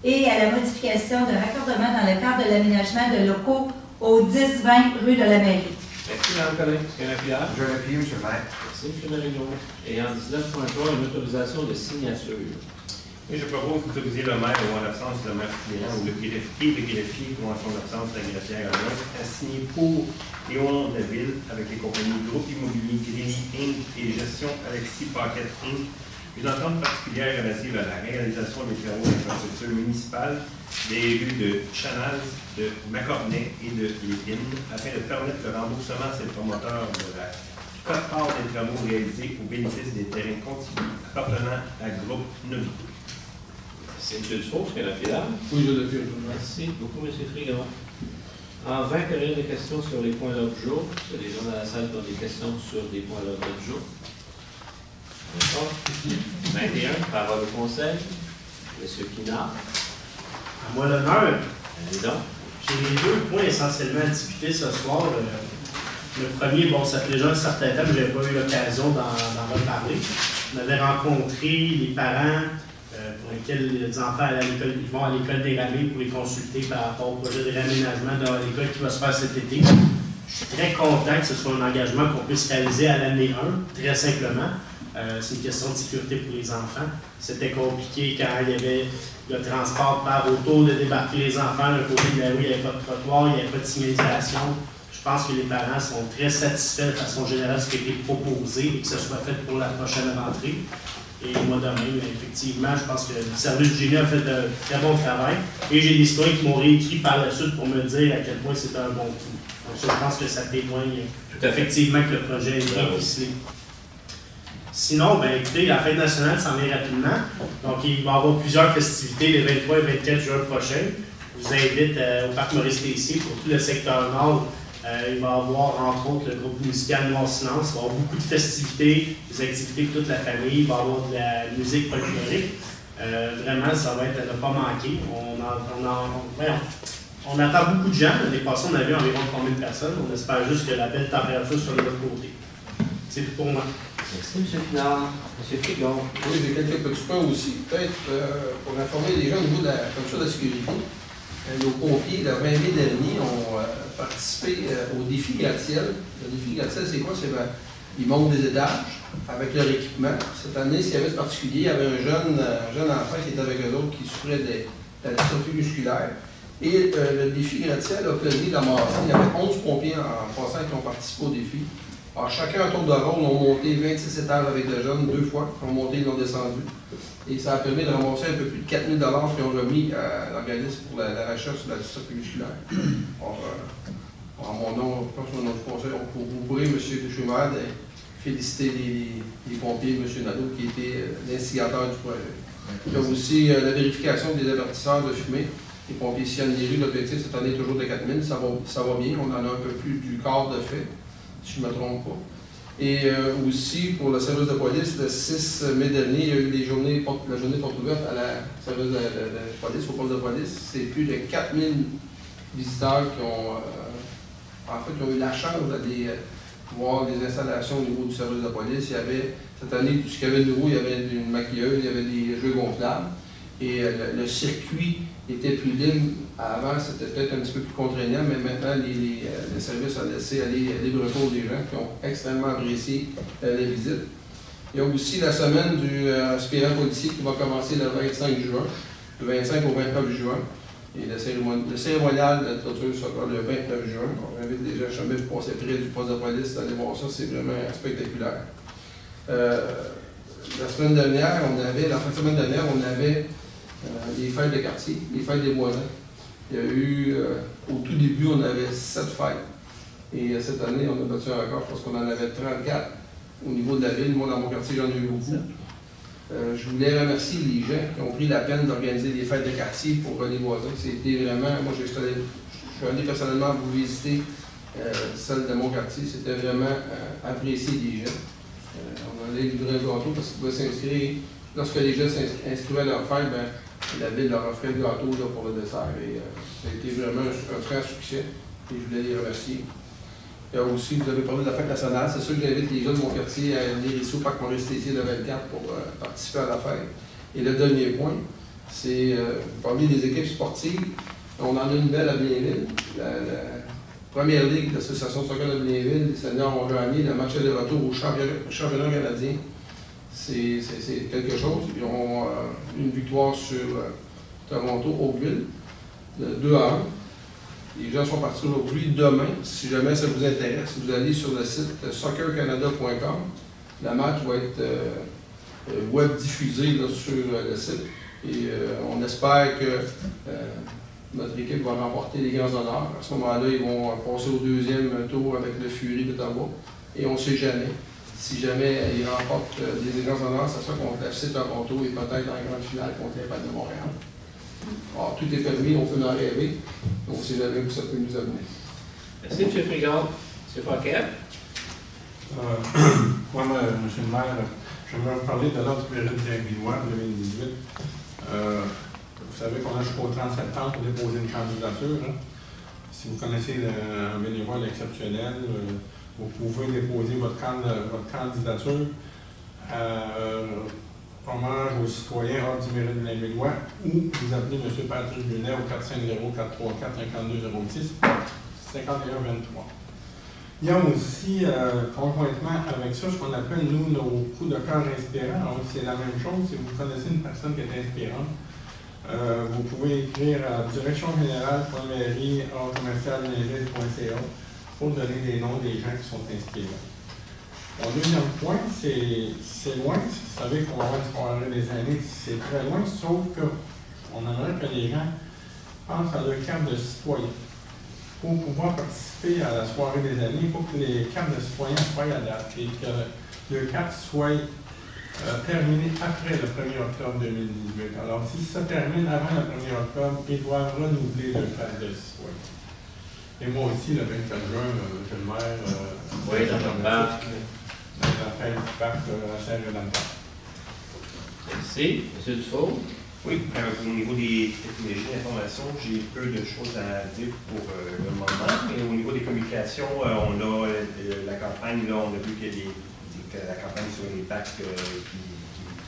et à la modification de raccordement dans le cadre de l'aménagement de locaux au 10-20 rue de la Mairie. Merci, Mme Collin. Est-ce qu'il y a un appuyeur? Je l'appuie, M. le maire. Merci, M. Marino. Et en 19.3, une autorisation de signature. Et je propose d'autoriser le maire ou en l'absence du maire suppléant ou le greffier ou en son absence la greffière à signer pour et au nom de la Ville avec les compagnies Groupe Immobilier Grémy Inc. et Gestion Alexis Paquette Inc. Une entente particulière relative à la réalisation des travaux d'infrastructure municipale des rues de Chanaz, de Macornet et de Lépine afin de permettre le remboursement à ces promoteurs de la quote-part des travaux réalisés au bénéfice des terrains contigus appartenant à Groupe Novi. C'est M. Dussault, est-ce qu'il y a un appuyeur? Oui, je l'appuie. Merci beaucoup, M. Frigon. En 20 périodes de questions sur les points d'ordre du jour. Est-ce que les gens dans la salle ont des questions sur des points d'ordre du jour? D'accord. 21, parole au Conseil. M. Pinard. À moi l'honneur. Allez donc. J'ai les deux points essentiellement à discuter ce soir. Le premier, bon, ça fait déjà un certain temps que je n'avais pas eu l'occasion d'en reparler. On avait rencontré les parents pour lesquels les enfants ils vont à l'école des Ramées pour les consulter par rapport au projet de réaménagement de l'école qui va se faire cet été. Je suis très content que ce soit un engagement qu'on puisse réaliser à l'année 1, très simplement. C'est une question de sécurité pour les enfants. C'était compliqué quand il y avait le transport par auto, de débarquer les enfants. D'un côté de la rue, il n'y avait pas de trottoir, il n'y avait pas de signalisation. Je pense que les parents sont très satisfaits de façon générale de ce qui a été proposé et que ce soit fait pour la prochaine rentrée. Et moi de même, effectivement, je pense que le service du génie a fait de très bon travail. Et j'ai des citoyens qui m'ont réécrit par la suite pour me dire à quel point c'est un bon coup. Donc ça, je pense que ça témoigne effectivement que le projet est bien ficelé. Sinon, ben, écoutez, la fête nationale s'en vient rapidement. Donc, il va y avoir plusieurs festivités les 23 et 24 juin prochains. Je vous invite au Parc Maurice-Tessier pour tout le secteur nord. Il va y avoir, entre autres, le groupe musical Noir Silence. Il va y avoir beaucoup de festivités, des activités pour toute la famille. Il va y avoir de la musique folklorique. Vraiment, ça va être à ne pas manquer. On attend beaucoup de gens. L'année passée, on a vu environ 3000 personnes. On espère juste que la belle température soit de l'autre côté. C'est tout pour moi. Merci, M. Pinard. M. Frigon. Oui, j'ai quelques petits points aussi, peut-être pour informer les gens au niveau de la commission de la sécurité. Nos pompiers, le 20 mai dernier, ont participé au défi gratte-ciel. Le défi gratte-ciel, c'est quoi? C'est ils montent des étages avec leur équipement. Cette année, ce qu'il y avait de particulier, il y avait un jeune enfant qui était avec eux autres qui souffrait de la dystrophie musculaire. Et le défi gratte-ciel a permis d'amasser. Il y avait 11 pompiers en passant qui ont participé au défi. Alors, chacun à tour de rôle ont monté 26 étages avec le jeune 2 fois. Ils ont monté, ils l'ont descendu. Et ça a permis de ramasser un peu plus de 4 000 $, qu'ils ont remis à l'organisme pour la recherche sur la dystrophie musculaire. Alors, en mon nom, je pense que notre conseil, vous pourrez, M. Duchemin, féliciter les pompiers, M. Nadeau, qui était l'instigateur du projet. Il y a aussi la vérification des avertisseurs de fumée. Les pompiers sillonnent les rues. L'objectif cette année est toujours de 4 000. Ça va bien. On en a un peu plus du quart de fait, si je ne me trompe pas. Et aussi, pour le service de police, le 6 mai dernier, il y a eu la journée porte ouverte à la service de police, au poste de police. C'est plus de 4000 visiteurs qui ont, qui ont eu la chance d'aller voir des installations au niveau du service de police. Il y avait, cette année, tout ce qu'il y avait de nouveau, il y avait une maquilleuse, il y avait des jeux gonflables. Et le circuit était plus libre. Avant, c'était peut-être un petit peu plus contraignant, mais maintenant, le service a laissé aller libre cours des gens qui ont extrêmement apprécié les visites. Il y a aussi la semaine du aspirant policier qui va commencer le 25 juin, le 25 au 29 juin. Et le cérémonial de la clôture sera le 29 juin. On invite les gens jamais pour passer près du poste de police, d'aller voir ça, c'est vraiment spectaculaire. La semaine dernière, la fin de semaine dernière, on avait les fêtes de quartier, les fêtes des voisins. Il y a eu, au tout début, on avait 7 fêtes. Et cette année, on a battu un record parce qu'on en avait 34 au niveau de la ville. Moi, dans mon quartier, j'en ai eu beaucoup. Je voulais remercier les gens qui ont pris la peine d'organiser des fêtes de quartier pour les voisins. C'était vraiment, moi, je suis allé personnellement vous visiter celle de mon quartier. C'était vraiment apprécié des gens. On allait livrer un gâteau parce qu'ils pouvaient s'inscrire. Lorsque les gens s'inscrivaient à leur fête, la ville leur offrait le gâteau là, pour le dessert. Et ça a été vraiment un franc succès. Et je voulais les remercier. Il y a aussi, vous avez parlé de la fête nationale. C'est sûr que j'invite les gens de mon quartier à venir ici au Parc Maurice-Tessier le 24 pour participer à la fête. Et le dernier point, c'est, vous parlez des équipes sportives. On en a une belle à Blainville. La première ligue de l'Association de soccer de Blainville, les seniors ont gagné le match de retour au championnat canadien. C'est quelque chose. Ils ont une victoire sur Toronto, Oakville, de 2-1. Les gens sont partis aujourd'hui. Demain, si jamais ça vous intéresse, vous allez sur le site soccercanada.com. Le match va être web diffusé là, sur le site. Et on espère que notre équipe va remporter les grands honneurs. À ce moment-là, ils vont passer au deuxième tour avec le Fury d'Ottawa. Et on ne sait jamais. Si jamais ils remportent des grands honneurs, ça sera contre FC Toronto et peut-être dans la grande finale contre l'Impact de Montréal. Alors, tout est permis, on peut en rêver. Donc, c'est jamais où ça peut nous amener. Merci, M. Frigard. M. Paquet. Moi, M. le maire, j'aimerais vous parler de l'ordre du période d'Aiguillois 2018. Vous savez qu'on a jusqu'au 30 septembre pour déposer une candidature. Hein. Si vous connaissez un bénévole exceptionnel, vous pouvez déposer votre candidature hommage aux citoyens hors du mérite de l'Aiguillois ou vous appelez M. Patrick Brunet au 450-434-5206 5123. Il y a aussi, conjointement avec ça, ce qu'on appelle, nous, nos coups de cœur inspirants. C'est la même chose. Si vous connaissez une personne qui est inspirante, vous pouvez écrire à Direction générale .mairie@commercial.ca pour donner des noms des gens qui sont inspirants. Mon deuxième point, c'est loin. Vous savez qu'on va avoir une soirée des années, c'est très loin, sauf qu'on aimerait que les gens pensent à leur carte de citoyen. Pour pouvoir participer à la soirée des années, il faut que les cartes de citoyens soient à date et que le carte soit terminé après le 1er octobre 2018. Alors, si ça termine avant le 1er octobre, ils doivent renouveler leur carte de citoyen. Et moi aussi, le 24 juin, M. le maire, oui, dans le parc. Dans la fête du parc à Saint-Rédempteur. Merci. M. Dufault. Oui, au niveau des technologies d'information, j'ai peu de choses à dire pour le moment. Mais au niveau des communications, on a la campagne, là, on a vu qu'il y a la campagne sur les packs qui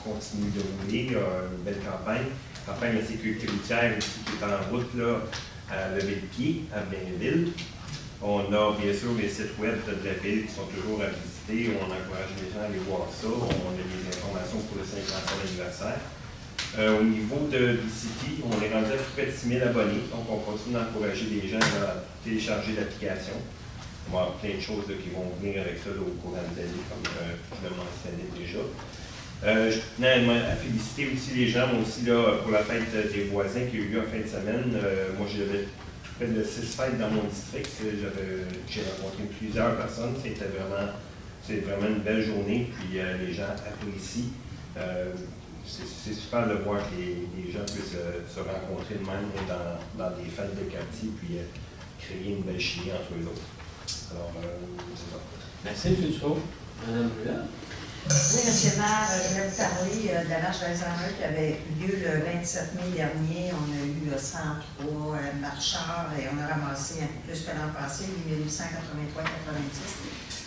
continue de rouler. Il y a une belle campagne. Campagne de sécurité routière aussi qui est en route là, à Levé-le-Pied, à Blainville. On a bien sûr les sites web de la ville qui sont toujours à visiter. On encourage les gens à aller voir ça. On a des informations pour le 50e anniversaire. Au niveau de BCity, on est rendu à près de 6 000 abonnés. Donc, on continue d'encourager les gens à télécharger l'application. On va avoir plein de choses là, qui vont venir avec ça là, au courant des années, comme je le mentionnais déjà. Je tenais à féliciter aussi les gens, moi aussi, là, pour la fête des voisins qui a eu lieu en fin de semaine. Moi, j'avais près de 6 fêtes dans mon district. J'ai rencontré plusieurs personnes. C'est vraiment une belle journée. Puis les gens apprécient. C'est super de voir que les gens puissent se rencontrer de même dans des fêtes de quartier puis créer une belle chimie entre eux autres. Alors, c'est ça. Merci, M. Dufault. Madame Brulard? Oui, monsieur le maire, je voulais vous parler de la marche d'Alzheimer qui avait eu lieu le 27 mai dernier. On a eu 103 marcheurs et on a ramassé un peu plus que l'an passé, 8883,90.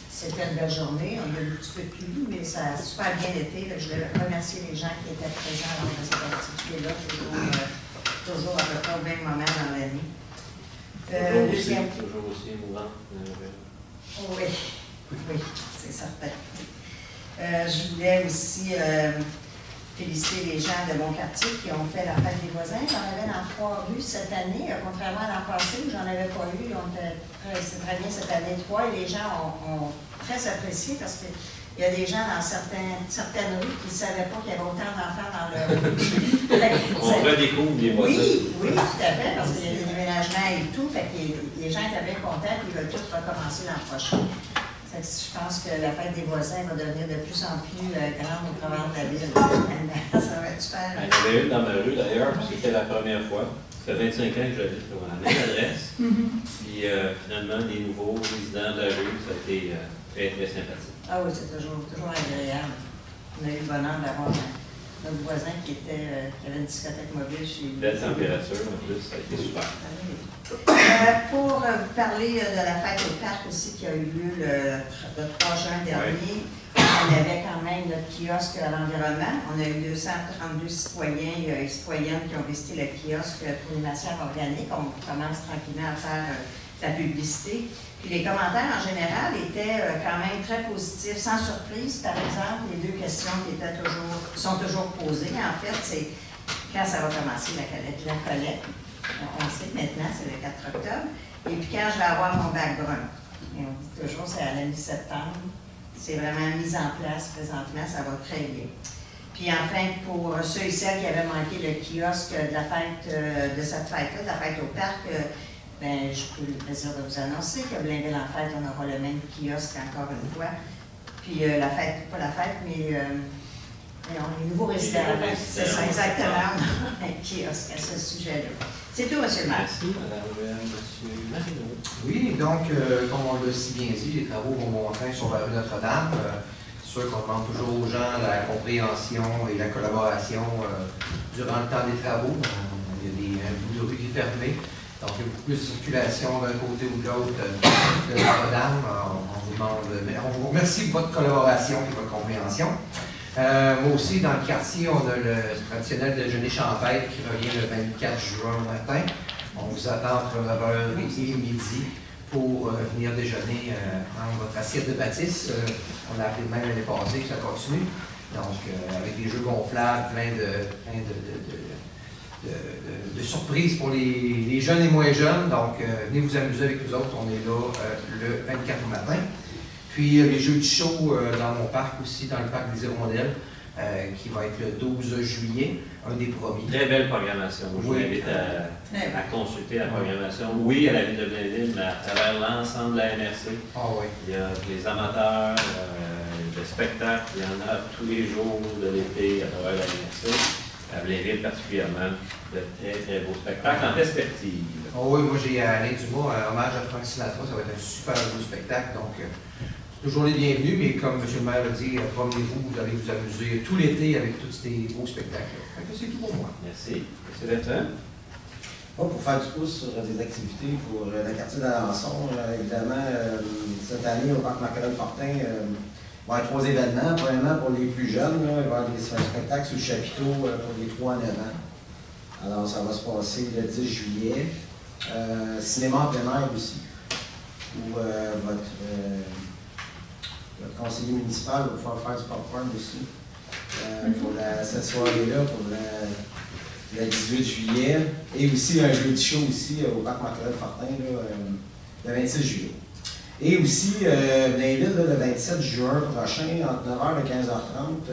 C'était une belle journée. On a eu un petit peu de pluie, mais ça a super bien été. Je voulais remercier les gens qui étaient présents lors de cette activité-là, toujours à peu près au même moment dans l'année. Toujours aussi émouvant. Oui, oui, c'est certain. Je voulais aussi féliciter les gens de mon quartier qui ont fait la fête des voisins. J'en avais dans 3 rues cette année, contrairement à l'an passé où j'en avais pas eu. C'est très bien cette année 3 et les gens ont très apprécié parce qu'il y a des gens dans certaines rues qui ne savaient pas qu'il y avait autant d'enfants dans leur rue. On redécouvre les voisins. Oui, oui, tout à fait, parce qu'il y a des déménagements et tout. Fait que les gens étaient bien contents et ils veulent tous recommencer l'an prochain. Je pense que la fête des voisins va devenir de plus en plus grande au travers de la ville. Ça va être super. Il y en avait une dans ma rue d'ailleurs, c'était la première fois. Ça fait 25 ans que j'habite à la même adresse. Puis finalement, des nouveaux résidents de la rue, ça a été très, très sympathique. Ah oui, c'est toujours agréable. On a eu le bonheur d'avoir notre voisin qui avait une discothèque mobile chez lui. Belle température en plus, ça a été super. Pour vous parler de la fête au parc aussi qui a eu lieu le 3 juin dernier, on avait quand même notre kiosque à l'environnement. On a eu 232 citoyens et citoyennes qui ont visité le kiosque pour les matières organiques. On commence tranquillement à faire la publicité. Puis les commentaires en général étaient quand même très positifs, sans surprise. Par exemple, les 2 questions qui sont toujours posées, en fait, c'est quand ça va commencer la collecte. On le sait maintenant, c'est le 4 octobre. Et puis quand je vais avoir mon bac brun. Et on dit toujours, c'est à la mi-septembre. C'est vraiment mis en place présentement, ça va très bien. Puis enfin, pour ceux et celles qui avaient manqué le kiosque de la fête, de cette fête-là, de la fête au parc, ben, je peux le plaisir de vous annoncer qu'à Blainville en fête, on aura le même kiosque encore une fois. Puis la fête, pas la fête, mais les nouveaux résidents. C'est ça, exactement. Un kiosque à ce sujet-là. C'est tout, monsieur le maire. Merci, madame, monsieur Marino. Oui, donc, comme on l'a si bien dit, les travaux vont bon train sur la rue Notre-Dame. C'est sûr qu'on demande toujours aux gens la compréhension et la collaboration durant le temps des travaux. Il y a un bout de rue qui est fermé. Donc, il y a beaucoup plus de circulation d'un côté ou de l'autre de Notre-Dame. On vous remercie pour votre collaboration et votre compréhension. Moi aussi, dans le quartier, on a le traditionnel déjeuner champêtre qui revient le 24 juin au matin. On vous attend entre 9h et midi pour venir déjeuner prendre votre assiette de bâtisse. On a appelé de même l'année passée, ça continue. Donc, avec des jeux gonflables, plein de surprises pour les jeunes et moins jeunes. Donc, venez vous amuser avec nous autres. On est là le 24 matin. Puis, les jeux de show dans mon parc aussi, dans le parc des Hirondelles, qui va être le 12 juillet, un des premiers. Très belle programmation. Je vous invite à consulter la programmation. Oui, à la ville de Blainville, mais à travers l'ensemble de la MRC. Il y a des amateurs de spectacles, il y en a tous les jours de l'été à travers la MRC. À Blainville particulièrement, de très, très beaux spectacles en perspective. Oui, moi j'ai Alain Dumas, hommage à Frank Sinatra, ça va être un super beau spectacle. Donc, toujours les bienvenus, mais comme M. le maire l'a dit, promenez-vous, vous allez vous amuser tout l'été avec tous ces beaux spectacles. C'est tout pour moi. Merci. M. Bertrand? Pour faire du pouce sur des activités pour le quartier d'Alençon, évidemment, cette année au parc Macquerel-Fortin, il va y avoir 3 événements. Premièrement, pour les plus jeunes, il va y avoir un spectacle sur le chapiteau pour les 3 à 9 ans. Alors, ça va se passer le 10 juillet. Cinéma en plein air aussi, où votre conseiller municipal va pouvoir faire du popcorn aussi pour cette soirée-là, pour le 18 juillet. Et aussi un jeu de show aussi au parc Macquerel-Fortin le 26 juillet. Et aussi, Blainville, le 27 juin prochain, entre 9h et 15h30,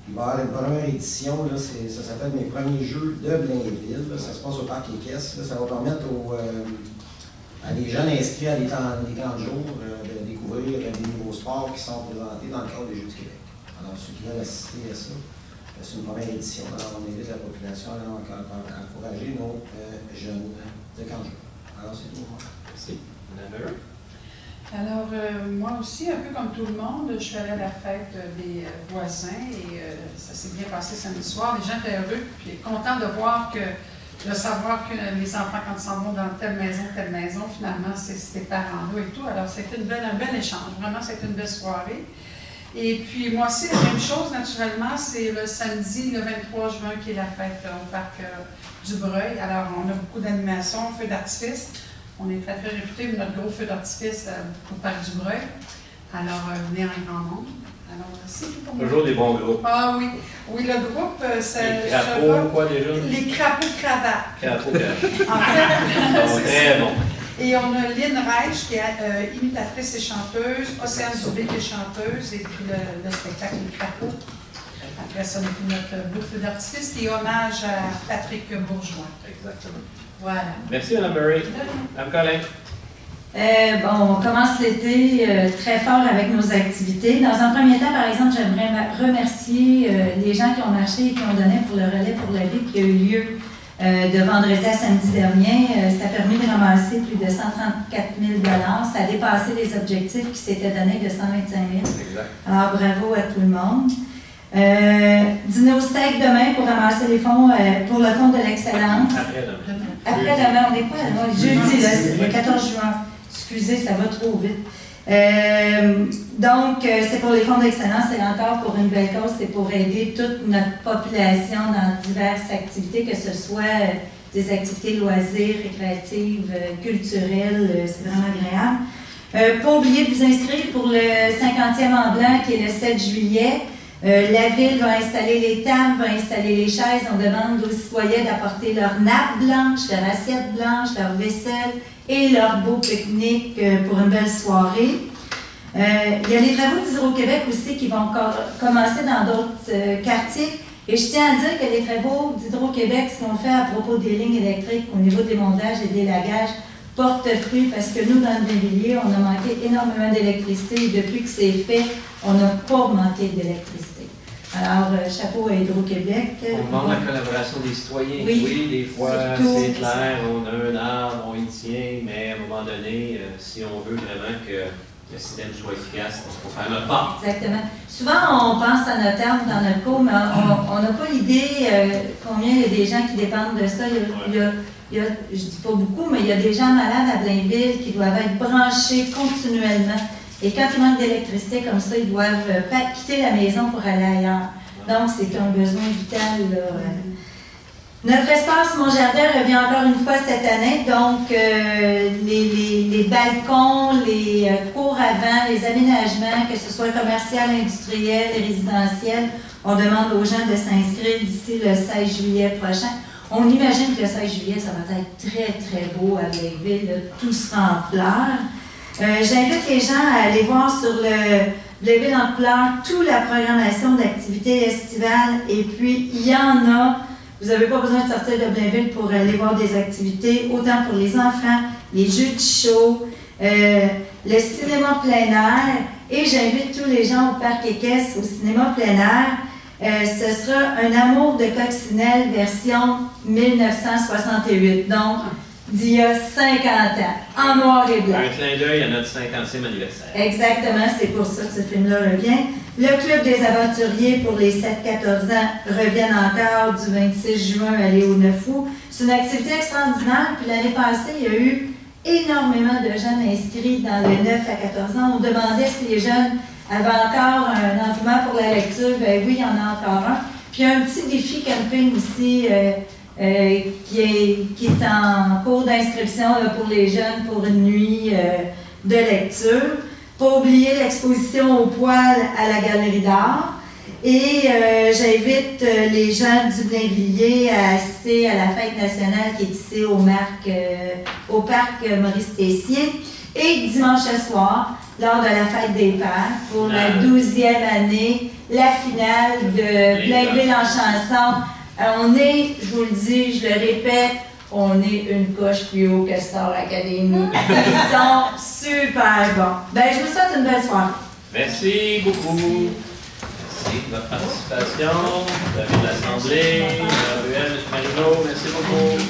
il va y avoir une première édition, là, ça s'appelle Mes premiers jeux de Blainville. Là, ça se passe au parc Équestre. Ça va permettre à des jeunes inscrits à des camps de jour de découvrir des nouveaux sports qui sont présentés dans le cadre des Jeux du Québec. Alors, ceux qui veulent assister à ça, c'est une première édition. Alors, on invite la population à encourager nos jeunes de camp de jour. Alors, c'est tout pour moi. Merci. Madame Meur? Alors, moi aussi, un peu comme tout le monde, je suis allée à la fête des voisins et ça s'est bien passé samedi soir. Les gens étaient heureux et contents de voir de savoir que les enfants, quand ils s'en vont dans telle maison, finalement, c'est tes parents-là et tout. Alors, c'était un bel échange. Vraiment, c'était une belle soirée. Et puis, moi aussi, la même chose, naturellement, c'est le samedi, le 23 juin, qui est la fête au parc du Breuil. Alors, on a beaucoup d'animations, feux d'artifice. On est très, très réputé pour notre gros feu d'artifice au parc du Breuil. Alors, venez en grand nombre. Alors, c'est tout pour moi. Toujours des bons groupes. Ah oui. Oui, le groupe, c'est... Les crapauds, quoi déjà? Les crapauds cravates. Crapauds cravates. En fait, très bon. Et on a Lynn Reich qui est imitatrice et chanteuse, Océane Dubé qui est chanteuse, et puis le spectacle Les Crapauds. Après ça, on a fait notre beau feu d'artifice qui est hommage à Patrick Bourgeois. Exactement. Voilà. Merci, Mme Murray. Mme Colin. On commence l'été très fort avec nos activités. Dans un premier temps, par exemple, j'aimerais remercier les gens qui ont marché et qui ont donné pour le relais pour la vie qui a eu lieu de vendredi à samedi dernier. Ça a permis de ramasser plus de 134 000 $. Ça a dépassé les objectifs qui s'étaient donnés de 125 000 $. Exact. Alors, bravo à tout le monde. Dîner au steak demain pour ramasser les fonds pour le Fonds de l'excellence. Après-demain. Après-demain, on n'est pas là. Jeudi, le 14 juin. Excusez, ça va trop vite. Donc, c'est pour les fonds d'excellence et encore pour une belle cause, c'est pour aider toute notre population dans diverses activités, que ce soit des activités loisirs, récréatives, culturelles, c'est vraiment agréable. Pas oublier de vous inscrire pour le 50e en blanc qui est le 7 juillet. La Ville va installer les tables, va installer les chaises. On demande aux citoyens d'apporter leur nappe blanche, leur assiette blanche, leur vaisselle et leur beau pique-nique pour une belle soirée. Il y a les travaux d'Hydro-Québec aussi qui vont commencer dans d'autres quartiers. Et je tiens à dire que les travaux d'Hydro-Québec, ce qu'on fait à propos des lignes électriques au niveau des montages et des lagages, porte fruit parce que nous, dans le Blainvilliers, on a manqué énormément d'électricité et depuis que c'est fait, on n'a pas manqué d'électricité. Alors, chapeau à Hydro-Québec. On demande la collaboration des citoyens. Oui, des fois, surtout, c'est clair, on a un arbre, on y tient, mais à un moment donné, si on veut vraiment que le système soit efficace, il faut faire notre part. Exactement. Souvent, on pense à notre arbre dans notre cours, mais on n'a pas l'idée combien il y a des gens qui dépendent de ça. Je ne dis pas beaucoup, mais il y a des gens malades à Blainville qui doivent être branchés continuellement. Et quand il manque d'électricité comme ça, ils doivent pas quitter la maison pour aller ailleurs. Donc, c'est un besoin vital. Là. Notre espace Mon Jardin revient encore une fois cette année. Donc, les balcons, les cours avant, les aménagements, que ce soit commercial, industriel et résidentiel, on demande aux gens de s'inscrire d'ici le 16 juillet prochain. On imagine que le 16 juillet, ça va être très, très beau à Blainville. Là, tout sera en fleurs. J'invite les gens à aller voir sur le Blainville en couleur toute la programmation d'activités estivales. Et puis, il y en a. Vous n'avez pas besoin de sortir de Blainville pour aller voir des activités, autant pour les enfants, les jeux de show, le cinéma plein air. Et j'invite tous les gens au Parc Équestre, au cinéma plein air. Ce sera Un amour de coccinelle version 1968. Donc, d'il y a 50 ans, en noir et blanc. Un clin d'œil à notre 50e anniversaire. Exactement, c'est pour ça que ce film-là revient. Le Club des aventuriers pour les 7-14 ans reviennent encore du 26 juin aller au 9 août. C'est une activité extraordinaire. Puis l'année passée, il y a eu énormément de jeunes inscrits dans le 9 à 14 ans. On demandait si les jeunes avaient encore un engouement pour la lecture. Ben oui, il y en a encore un. Puis il y a un petit défi camping ici qui est en cours d'inscription pour les jeunes pour une nuit de lecture. Pas oublier l'exposition au poil à la Galerie d'art. Et j'invite les gens du Blainvilliers à assister à la fête nationale qui est ici au parc Maurice Tessier. Et dimanche soir, lors de la fête des pères, pour la 12e année, la finale de Blainville en chanson. On est, je vous le dis, je le répète, on est une coche plus haut que Star Academy. Ils sont super bons. Ben, je vous souhaite une belle soirée. Merci beaucoup. Merci de votre participation. Vous avez l'Assemblée, la RUM, M. Marino, merci beaucoup.